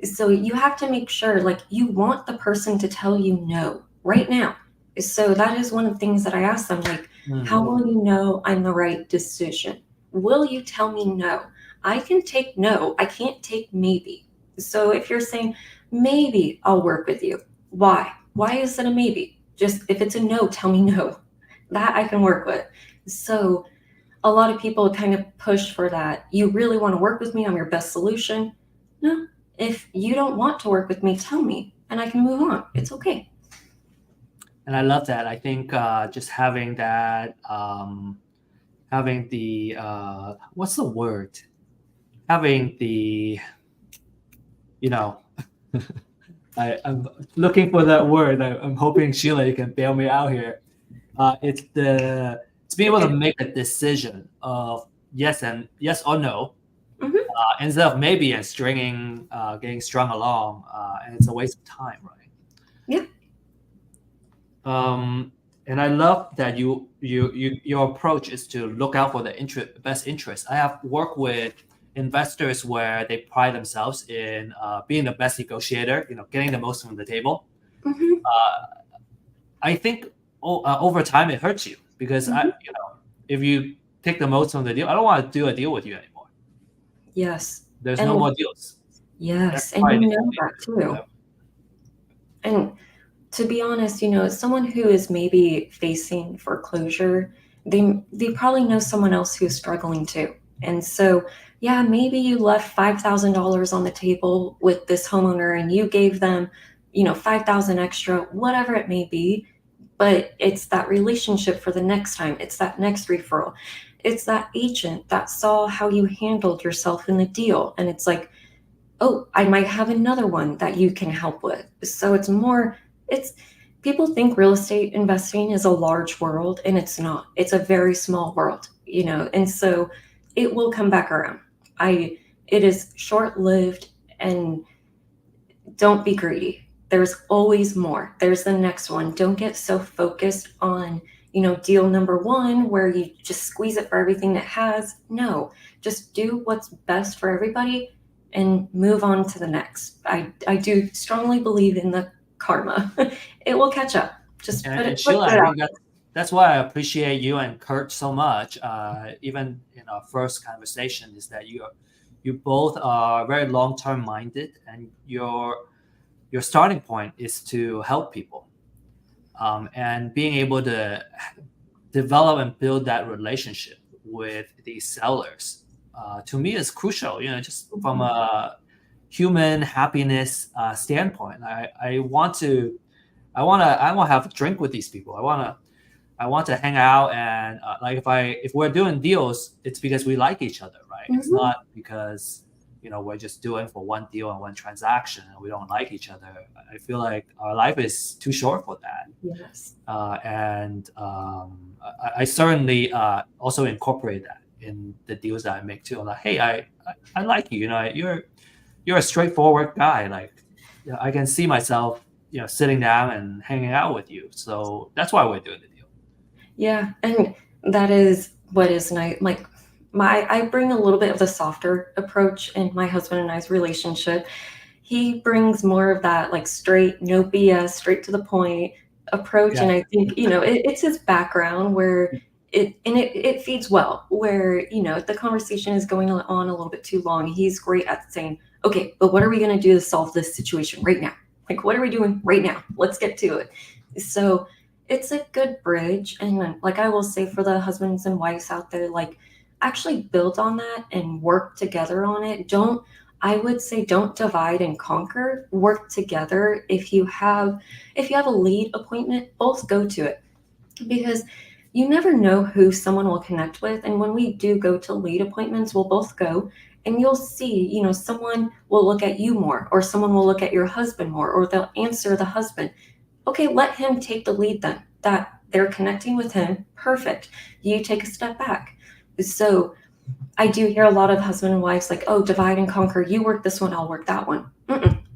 so you have to make sure, like, you want the person to tell you no right now. So that is one of the things that I ask them, like, how will you know I'm the right decision? Will you tell me no? I can take no, I can't take maybe. So if you're saying, maybe I'll work with you, why? Why is it a maybe? Just if it's a no, tell me no. That I can work with. So a lot of people kind of push for that. You really want to work with me? I'm your best solution. No, if you don't want to work with me, tell me and I can move on. It's okay. And I love that. I think just having that, having the, what's the word? Having the, I'm looking for that word. I'm hoping Sheila, you can bail me out here. It's to be able to make a decision of yes or no, instead of maybe and getting strung along, and it's a waste of time, right? Yeah. And I love that your approach is to look out for the best interest. I have worked with investors where they pride themselves in being the best negotiator, getting the most from the table. I think over time it hurts you because if you take the most from the deal, I don't want to do a deal with you anymore. Yes. There's no more deals. Yes, and you know that too. And to be honest, someone who is maybe facing foreclosure, they probably know someone else who's struggling too. And so, yeah, maybe you left $5,000 on the table with this homeowner and you gave them, $5,000 extra, whatever it may be. But it's that relationship for the next time. It's that next referral. It's that agent that saw how you handled yourself in the deal. And it's like, oh, I might have another one that you can help with. So people think real estate investing is a large world, and it's not. It's a very small world, and so it will come back around. It is short-lived, and don't be greedy. There's always more. There's the next one. Don't get so focused on, deal number one where you just squeeze it for everything it has. No, just do what's best for everybody and move on to the next. I do strongly believe in the karma. It will catch up. Just put it Sheila, out. that's why I appreciate you and Kurt so much. Even in our first conversation, is that you both are very long term minded, and your starting point is to help people, and being able to develop and build that relationship with these sellers. To me, is crucial. Just from a human happiness standpoint, I want to have a drink with these people. I want to hang out, and like if we're doing deals, it's because we like each other, right? It's not because we're just doing for one deal and one transaction and we don't like each other. I feel like our life is too short for that. Yes. And I certainly also incorporate that in the deals that I make too. I'm like, hey, I like you. You're a straightforward guy. Like, I can see myself sitting down and hanging out with you. So that's why we're doing the deal. Yeah, and that is what is nice. Like I bring a little bit of the softer approach in my husband and I's relationship. He brings more of that like straight, no BS, straight to the point approach. Yeah. And I think, it's his background where it feeds well, where, if the conversation is going on a little bit too long, he's great at saying, okay, but what are we going to do to solve this situation right now? Like, what are we doing right now? Let's get to it. So it's a good bridge. And like I will say for the husbands and wives out there, like actually build on that and work together on it. I would say don't divide and conquer, work together. If you have a lead appointment, both go to it, because you never know who someone will connect with. And when we do go to lead appointments, we'll both go and you'll see, someone will look at you more, or someone will look at your husband more, or they'll answer the husband. Okay, let him take the lead then. That they're connecting with him. Perfect. You take a step back. So I do hear a lot of husband and wives like, oh, divide and conquer. You work this one, I'll work that one.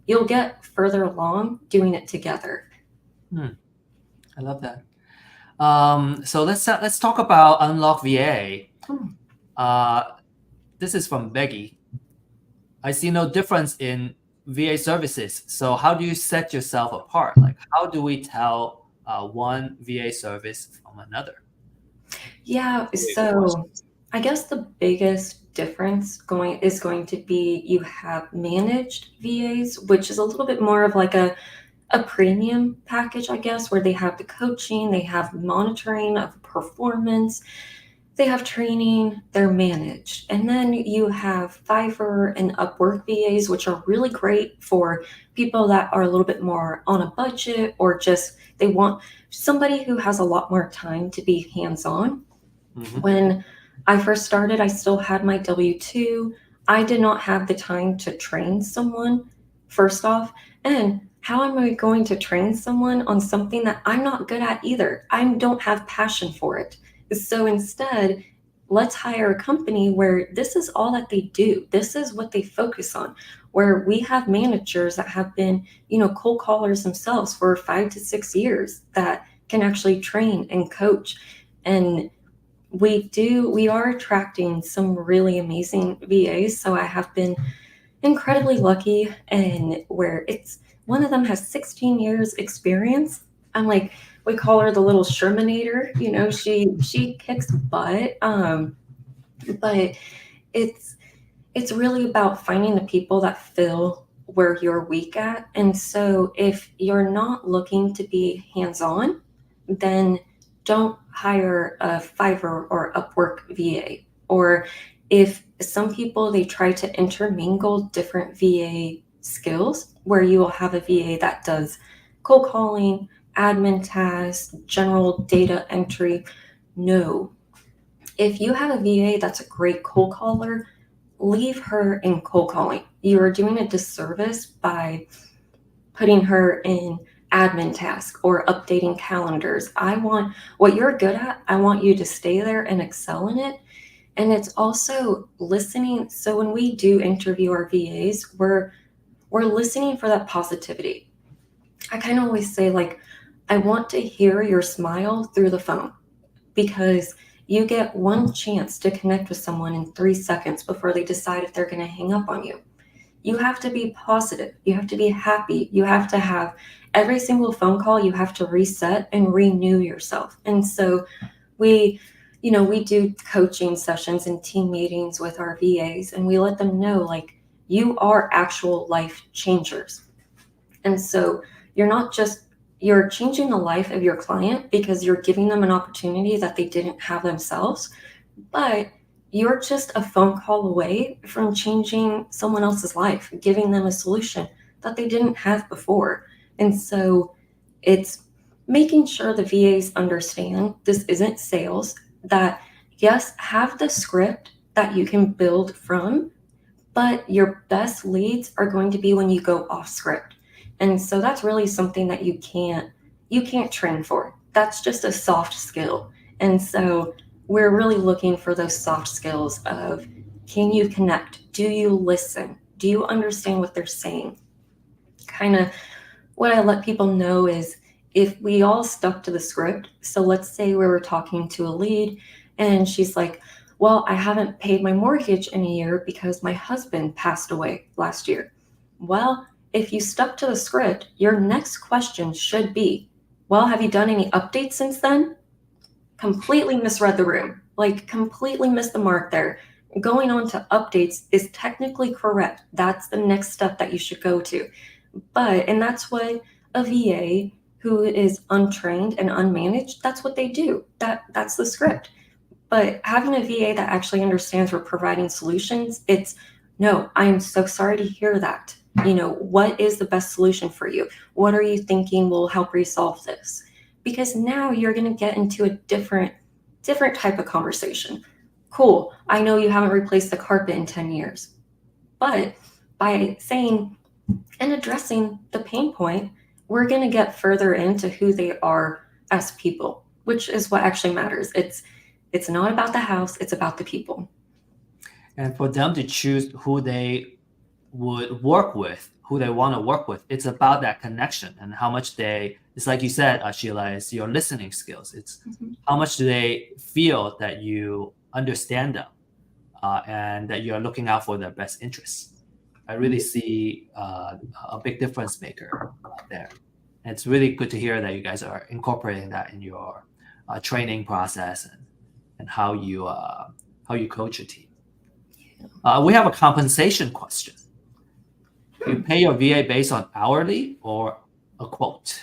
You'll get further along doing it together. I love that. So let's talk about Unlock VA. This is from Becky. I see no difference in VA services. So how do you set yourself apart? Like, how do we tell one VA service from another? Yeah, so I guess the biggest difference is going to be you have managed VAs, which is a little bit more of like a premium package, I guess, where they have the coaching, they have monitoring of performance, they have training, they're managed. And then you have Fiverr and Upwork VAs, which are really great for people that are a little bit more on a budget, or just they want somebody who has a lot more time to be hands-on. When I first started, I still had my W-2. I did not have the time to train someone, first off. And how am I going to train someone on something that I'm not good at either? I don't have passion for it. So instead, let's hire a company where this is all that they do. This is what they focus on, where we have managers that have been, cold callers themselves for 5 to 6 years that can actually train and coach. And we are attracting some really amazing VAs. So I have been incredibly lucky, and where one of them has 16 years experience. I'm like, we call her the little Shermanator. She kicks butt. But it's really about finding the people that fill where you're weak at. And so if you're not looking to be hands-on, then don't hire a Fiverr or Upwork VA. Or if some people, they try to intermingle different VA skills, where you will have a VA that does cold calling, admin tasks, general data entry. No. If you have a VA that's a great cold caller, leave her in cold calling. You are doing a disservice by putting her in admin tasks or updating calendars. I want what you're good at. I want you to stay there and excel in it. And it's also listening. So when we do interview our VAs, we're listening for that positivity. I kind of always say, like, I want to hear your smile through the phone, because you get one chance to connect with someone in 3 seconds before they decide if they're going to hang up on you. You have to be positive. You have to be happy. You have to have every single phone call, you have to reset and renew yourself. And so we do coaching sessions and team meetings with our VAs, and we let them know, like, you are actual life changers. And so you're changing the life of your client because you're giving them an opportunity that they didn't have themselves, but you're just a phone call away from changing someone else's life, giving them a solution that they didn't have before. And so it's making sure the VAs understand this isn't sales, that yes, have the script that you can build from, but your best leads are going to be when you go off script. And so that's really something that you can't train for. That's just a soft skill. And so we're really looking for those soft skills of, can you connect? Do you listen? Do you understand what they're saying? Kind of what I let people know is, if we all stuck to the script, so let's say we were talking to a lead and she's like, well, I haven't paid my mortgage in a year because my husband passed away last year. Well, if you stuck to the script, your next question should be, well, have you done any updates since then? Completely misread the room, like completely missed the mark there. Going on to updates is technically correct. That's the next step that you should go to. And that's what a VA who is untrained and unmanaged, that's what they do. That's the script. But having a VA that actually understands we're providing solutions, it's, no, I am so sorry to hear that. What is the best solution for you? What are you thinking will help resolve this? Because now you're going to get into a different type of conversation. Cool. I know you haven't replaced the carpet in 10 years, but by saying and addressing the pain point, we're going to get further into who they are as people, which is what actually matters. It's not about the house, it's about the people. And for them to choose who they would work with, who they want to work with, it's about that connection and how much it's like you said, Sheila, it's your listening skills. It's how much do they feel that you understand them and that you're looking out for their best interests. I really see a big difference maker there. And it's really good to hear that you guys are incorporating that in your training process and how you coach your team. We have a compensation question. You pay your VA based on hourly or a quote?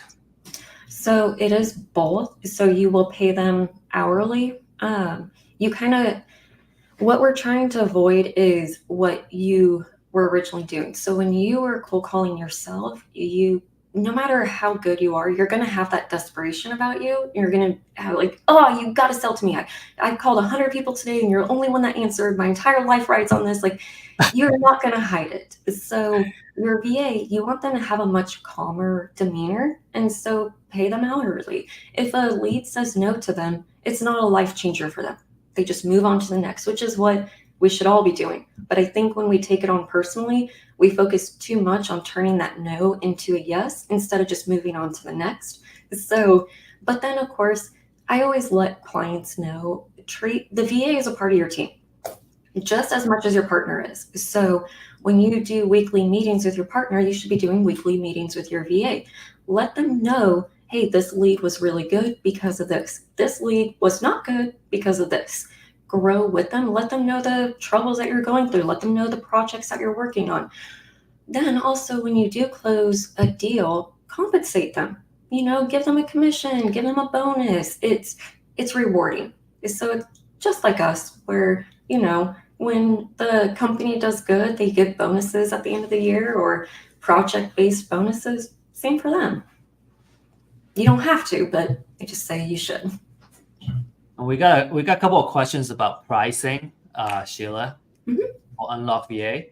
So it is both. So you will pay them hourly. What we're trying to avoid is what you were originally doing. So when you were cold calling yourself, no matter how good you are, you're going to have that desperation about you. You're going to have like, oh, you got to sell to me. I called 100 people today and you're the only one that answered. My entire life rides on this. Like, you're not going to hide it. So your VA, you want them to have a much calmer demeanor. And so pay them hourly. If a lead says no to them, it's not a life changer for them. They just move on to the next, which is what we should all be doing. But I think when we take it on personally, we focus too much on turning that no into a yes instead of just moving on to the next. So, but then of course, I always let clients know, treat the VA as a part of your team just as much as your partner is. So when you do weekly meetings with your partner, you should be doing weekly meetings with your VA. Let them know, hey, this lead was really good because of this. This lead was not good because of this. Grow with them. Let them know the troubles that you're going through. Let them know the projects that you're working on. Then also when you do close a deal, compensate them. Give them a commission, give them a bonus. It's rewarding. So it's just like us, where, when the company does good, they give bonuses at the end of the year or project-based bonuses. Same for them. You don't have to, but I just say you should. We got a couple of questions about pricing, Sheila, for Unlock VA.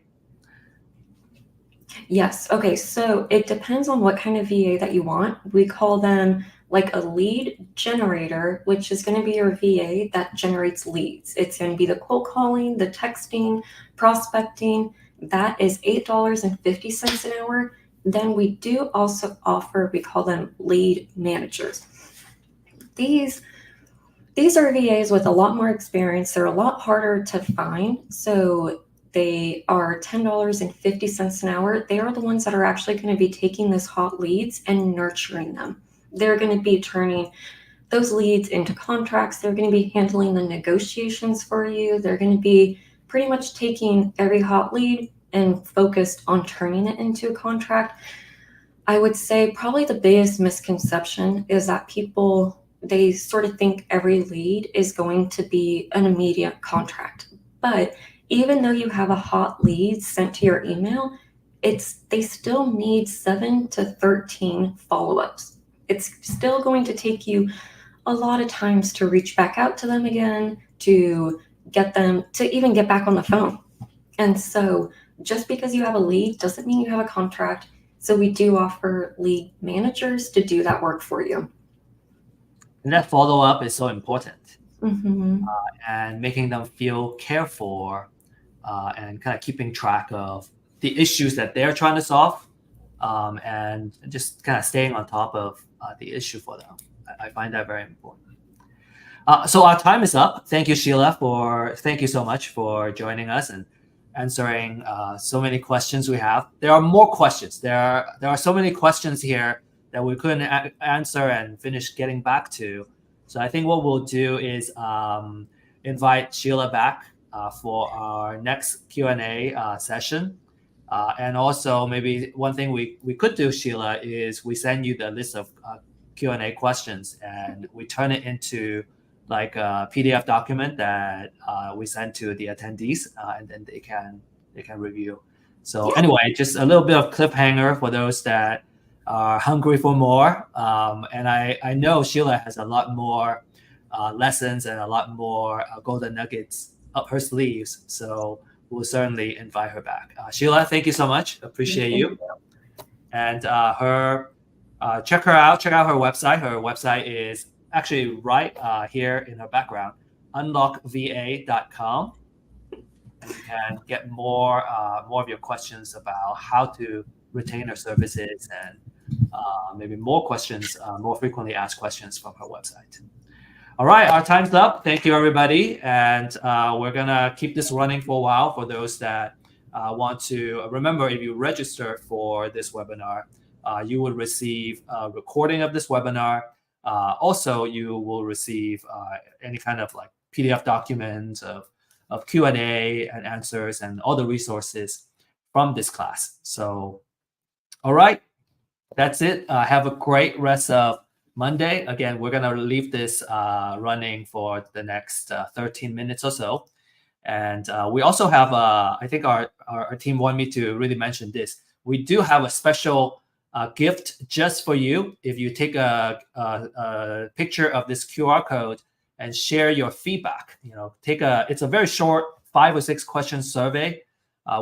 Yes. Okay. So it depends on what kind of VA that you want. We call them like a lead generator, which is going to be your VA that generates leads. It's going to be the cold calling, the texting, prospecting. That is $8.50 an hour. Then we do also offer, we call them lead managers. These are VAs with a lot more experience. They're a lot harder to find. So they are $10.50 an hour. They are the ones that are actually going to be taking those hot leads and nurturing them. They're going to be turning those leads into contracts. They're going to be handling the negotiations for you. They're going to be pretty much taking every hot lead and focused on turning it into a contract. I would say probably the biggest misconception is that people, they sort of think every lead is going to be an immediate contract. But even though you have a hot lead sent to your email, they still need 7 to 13 follow-ups. It's still going to take you a lot of times to reach back out to them again, to get them to even get back on the phone. And so just because you have a lead doesn't mean you have a contract. So we do offer lead managers to do that work for you. And that follow-up is so important. Mm-hmm. And making them feel cared for, and kind of keeping track of the issues that they're trying to solve, and just kind of staying on top of the issue for them. I find that very important. So our time is up. Thank you, Sheila, thank you so much for joining us and answering so many questions we have. There are more questions. There are so many questions here that we couldn't answer and finish getting back to. So I think what we'll do is invite Sheila back for our next Q&A session. And also maybe one thing we could do, Sheila, is we send you the list of Q&A questions and we turn it into like a PDF document that we send to the attendees, and then they can review. So anyway, just a little bit of cliffhanger for those that are hungry for more. And I know Sheila has a lot more lessons and a lot more golden nuggets up her sleeves. So we'll certainly invite her back. Sheila, thank you so much. Appreciate you. And check her out. Check out her website. Her website is actually right here in her background, unlockva.com. And you can get more of your questions about how to retain her services and maybe more questions, more frequently asked questions from her website. All right, our time's up. Thank you, everybody. And we're going to keep this running for a while for those that want to. Remember, if you register for this webinar, you will receive a recording of this webinar. Also, you will receive any kind of like PDF documents of Q&A and answers and all the resources from this class. So, all right, that's it. Have a great rest of Monday. Again, we're going to leave this running for the next 13 minutes or so. And we also have, I think our team wanted me to really mention this. We do have a special gift just for you. If you take a picture of this QR code and share your feedback, it's a very short 5 or 6 question survey.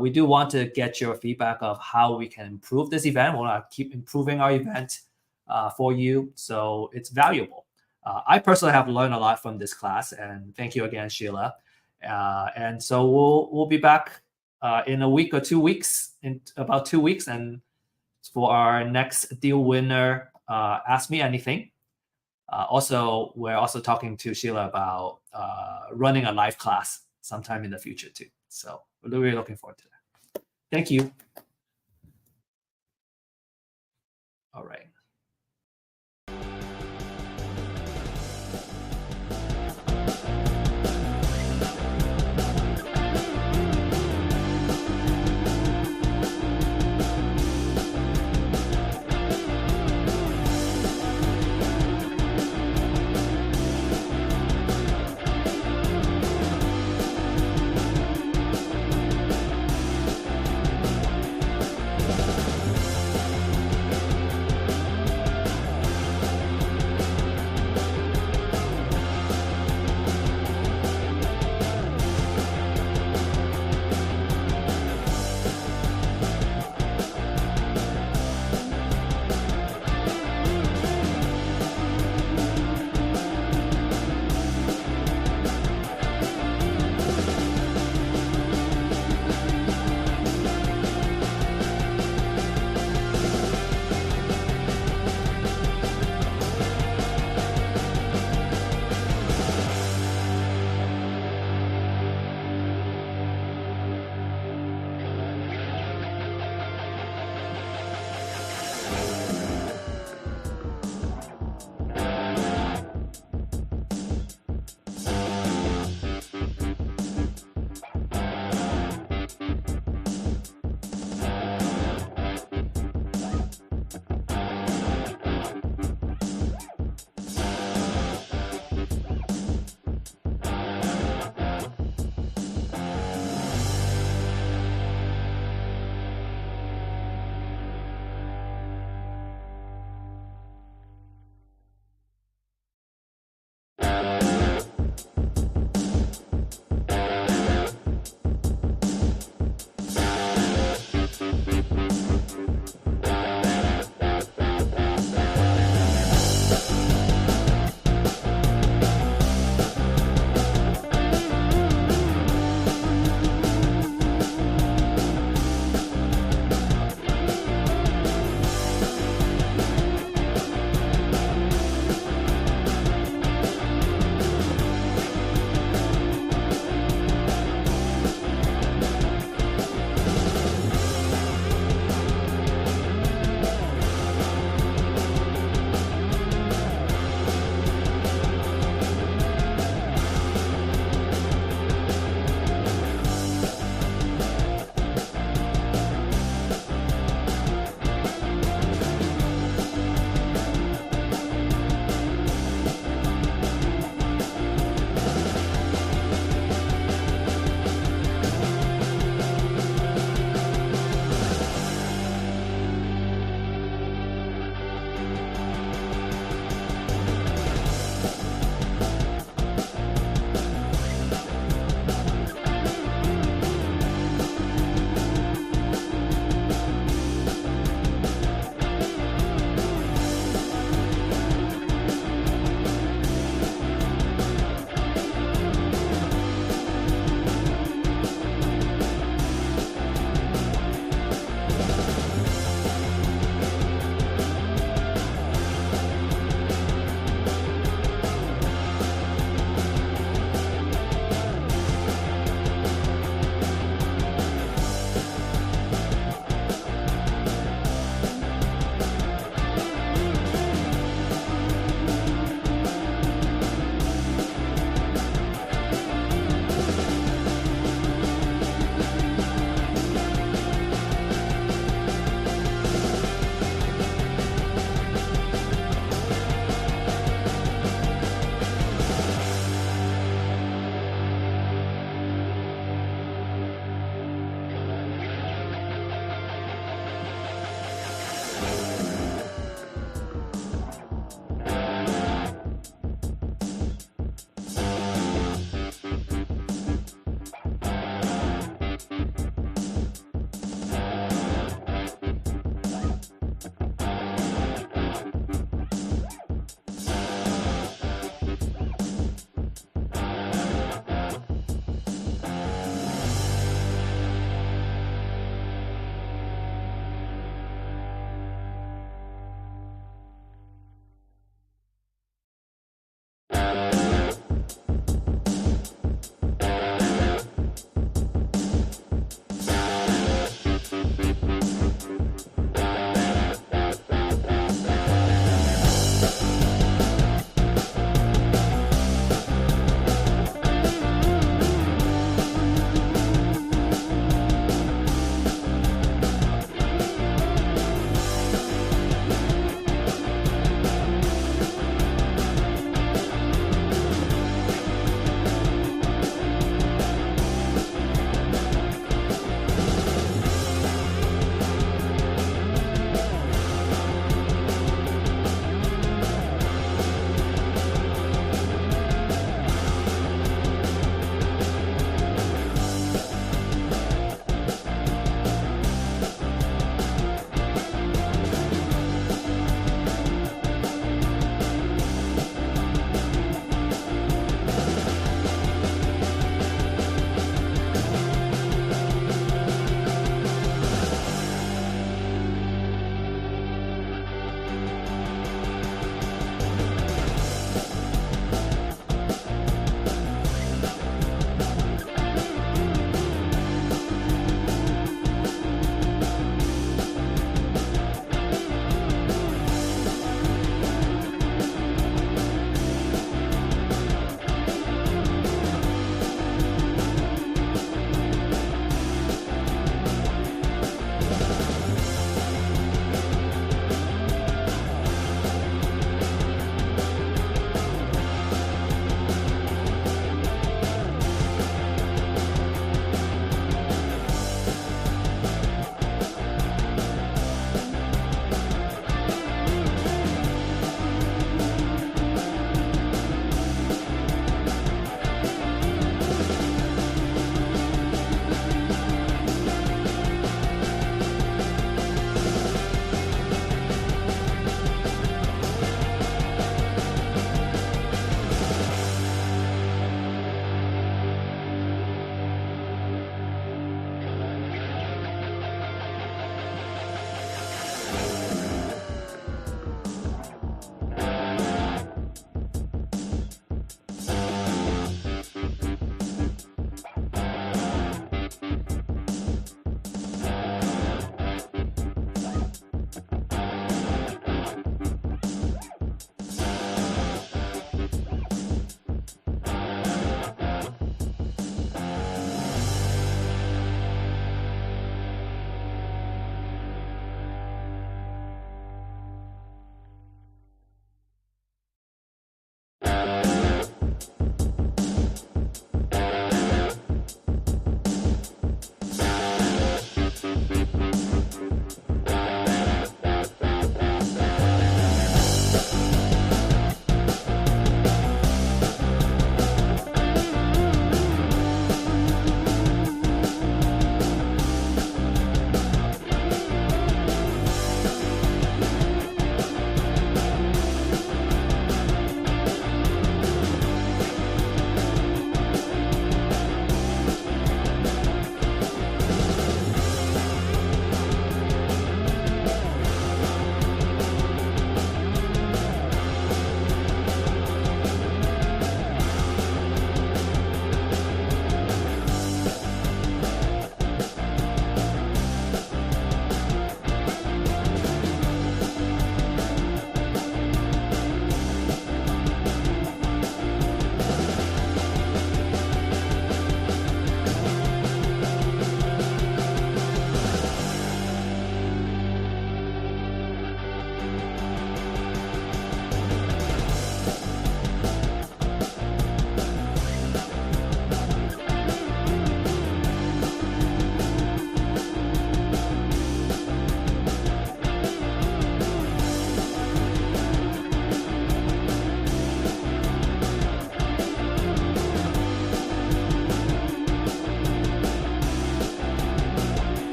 We do want to get your feedback of how we can improve this event. We want to keep improving our event for you, so it's valuable. I personally have learned a lot from this class, and thank you again, Sheila. And so we'll be back in a week or 2 weeks, in about 2 weeks, and for our next deal winner, Ask Me Anything. Also, we're also talking to Sheila about running a live class sometime in the future too. So we're really looking forward to that. Thank you. All right.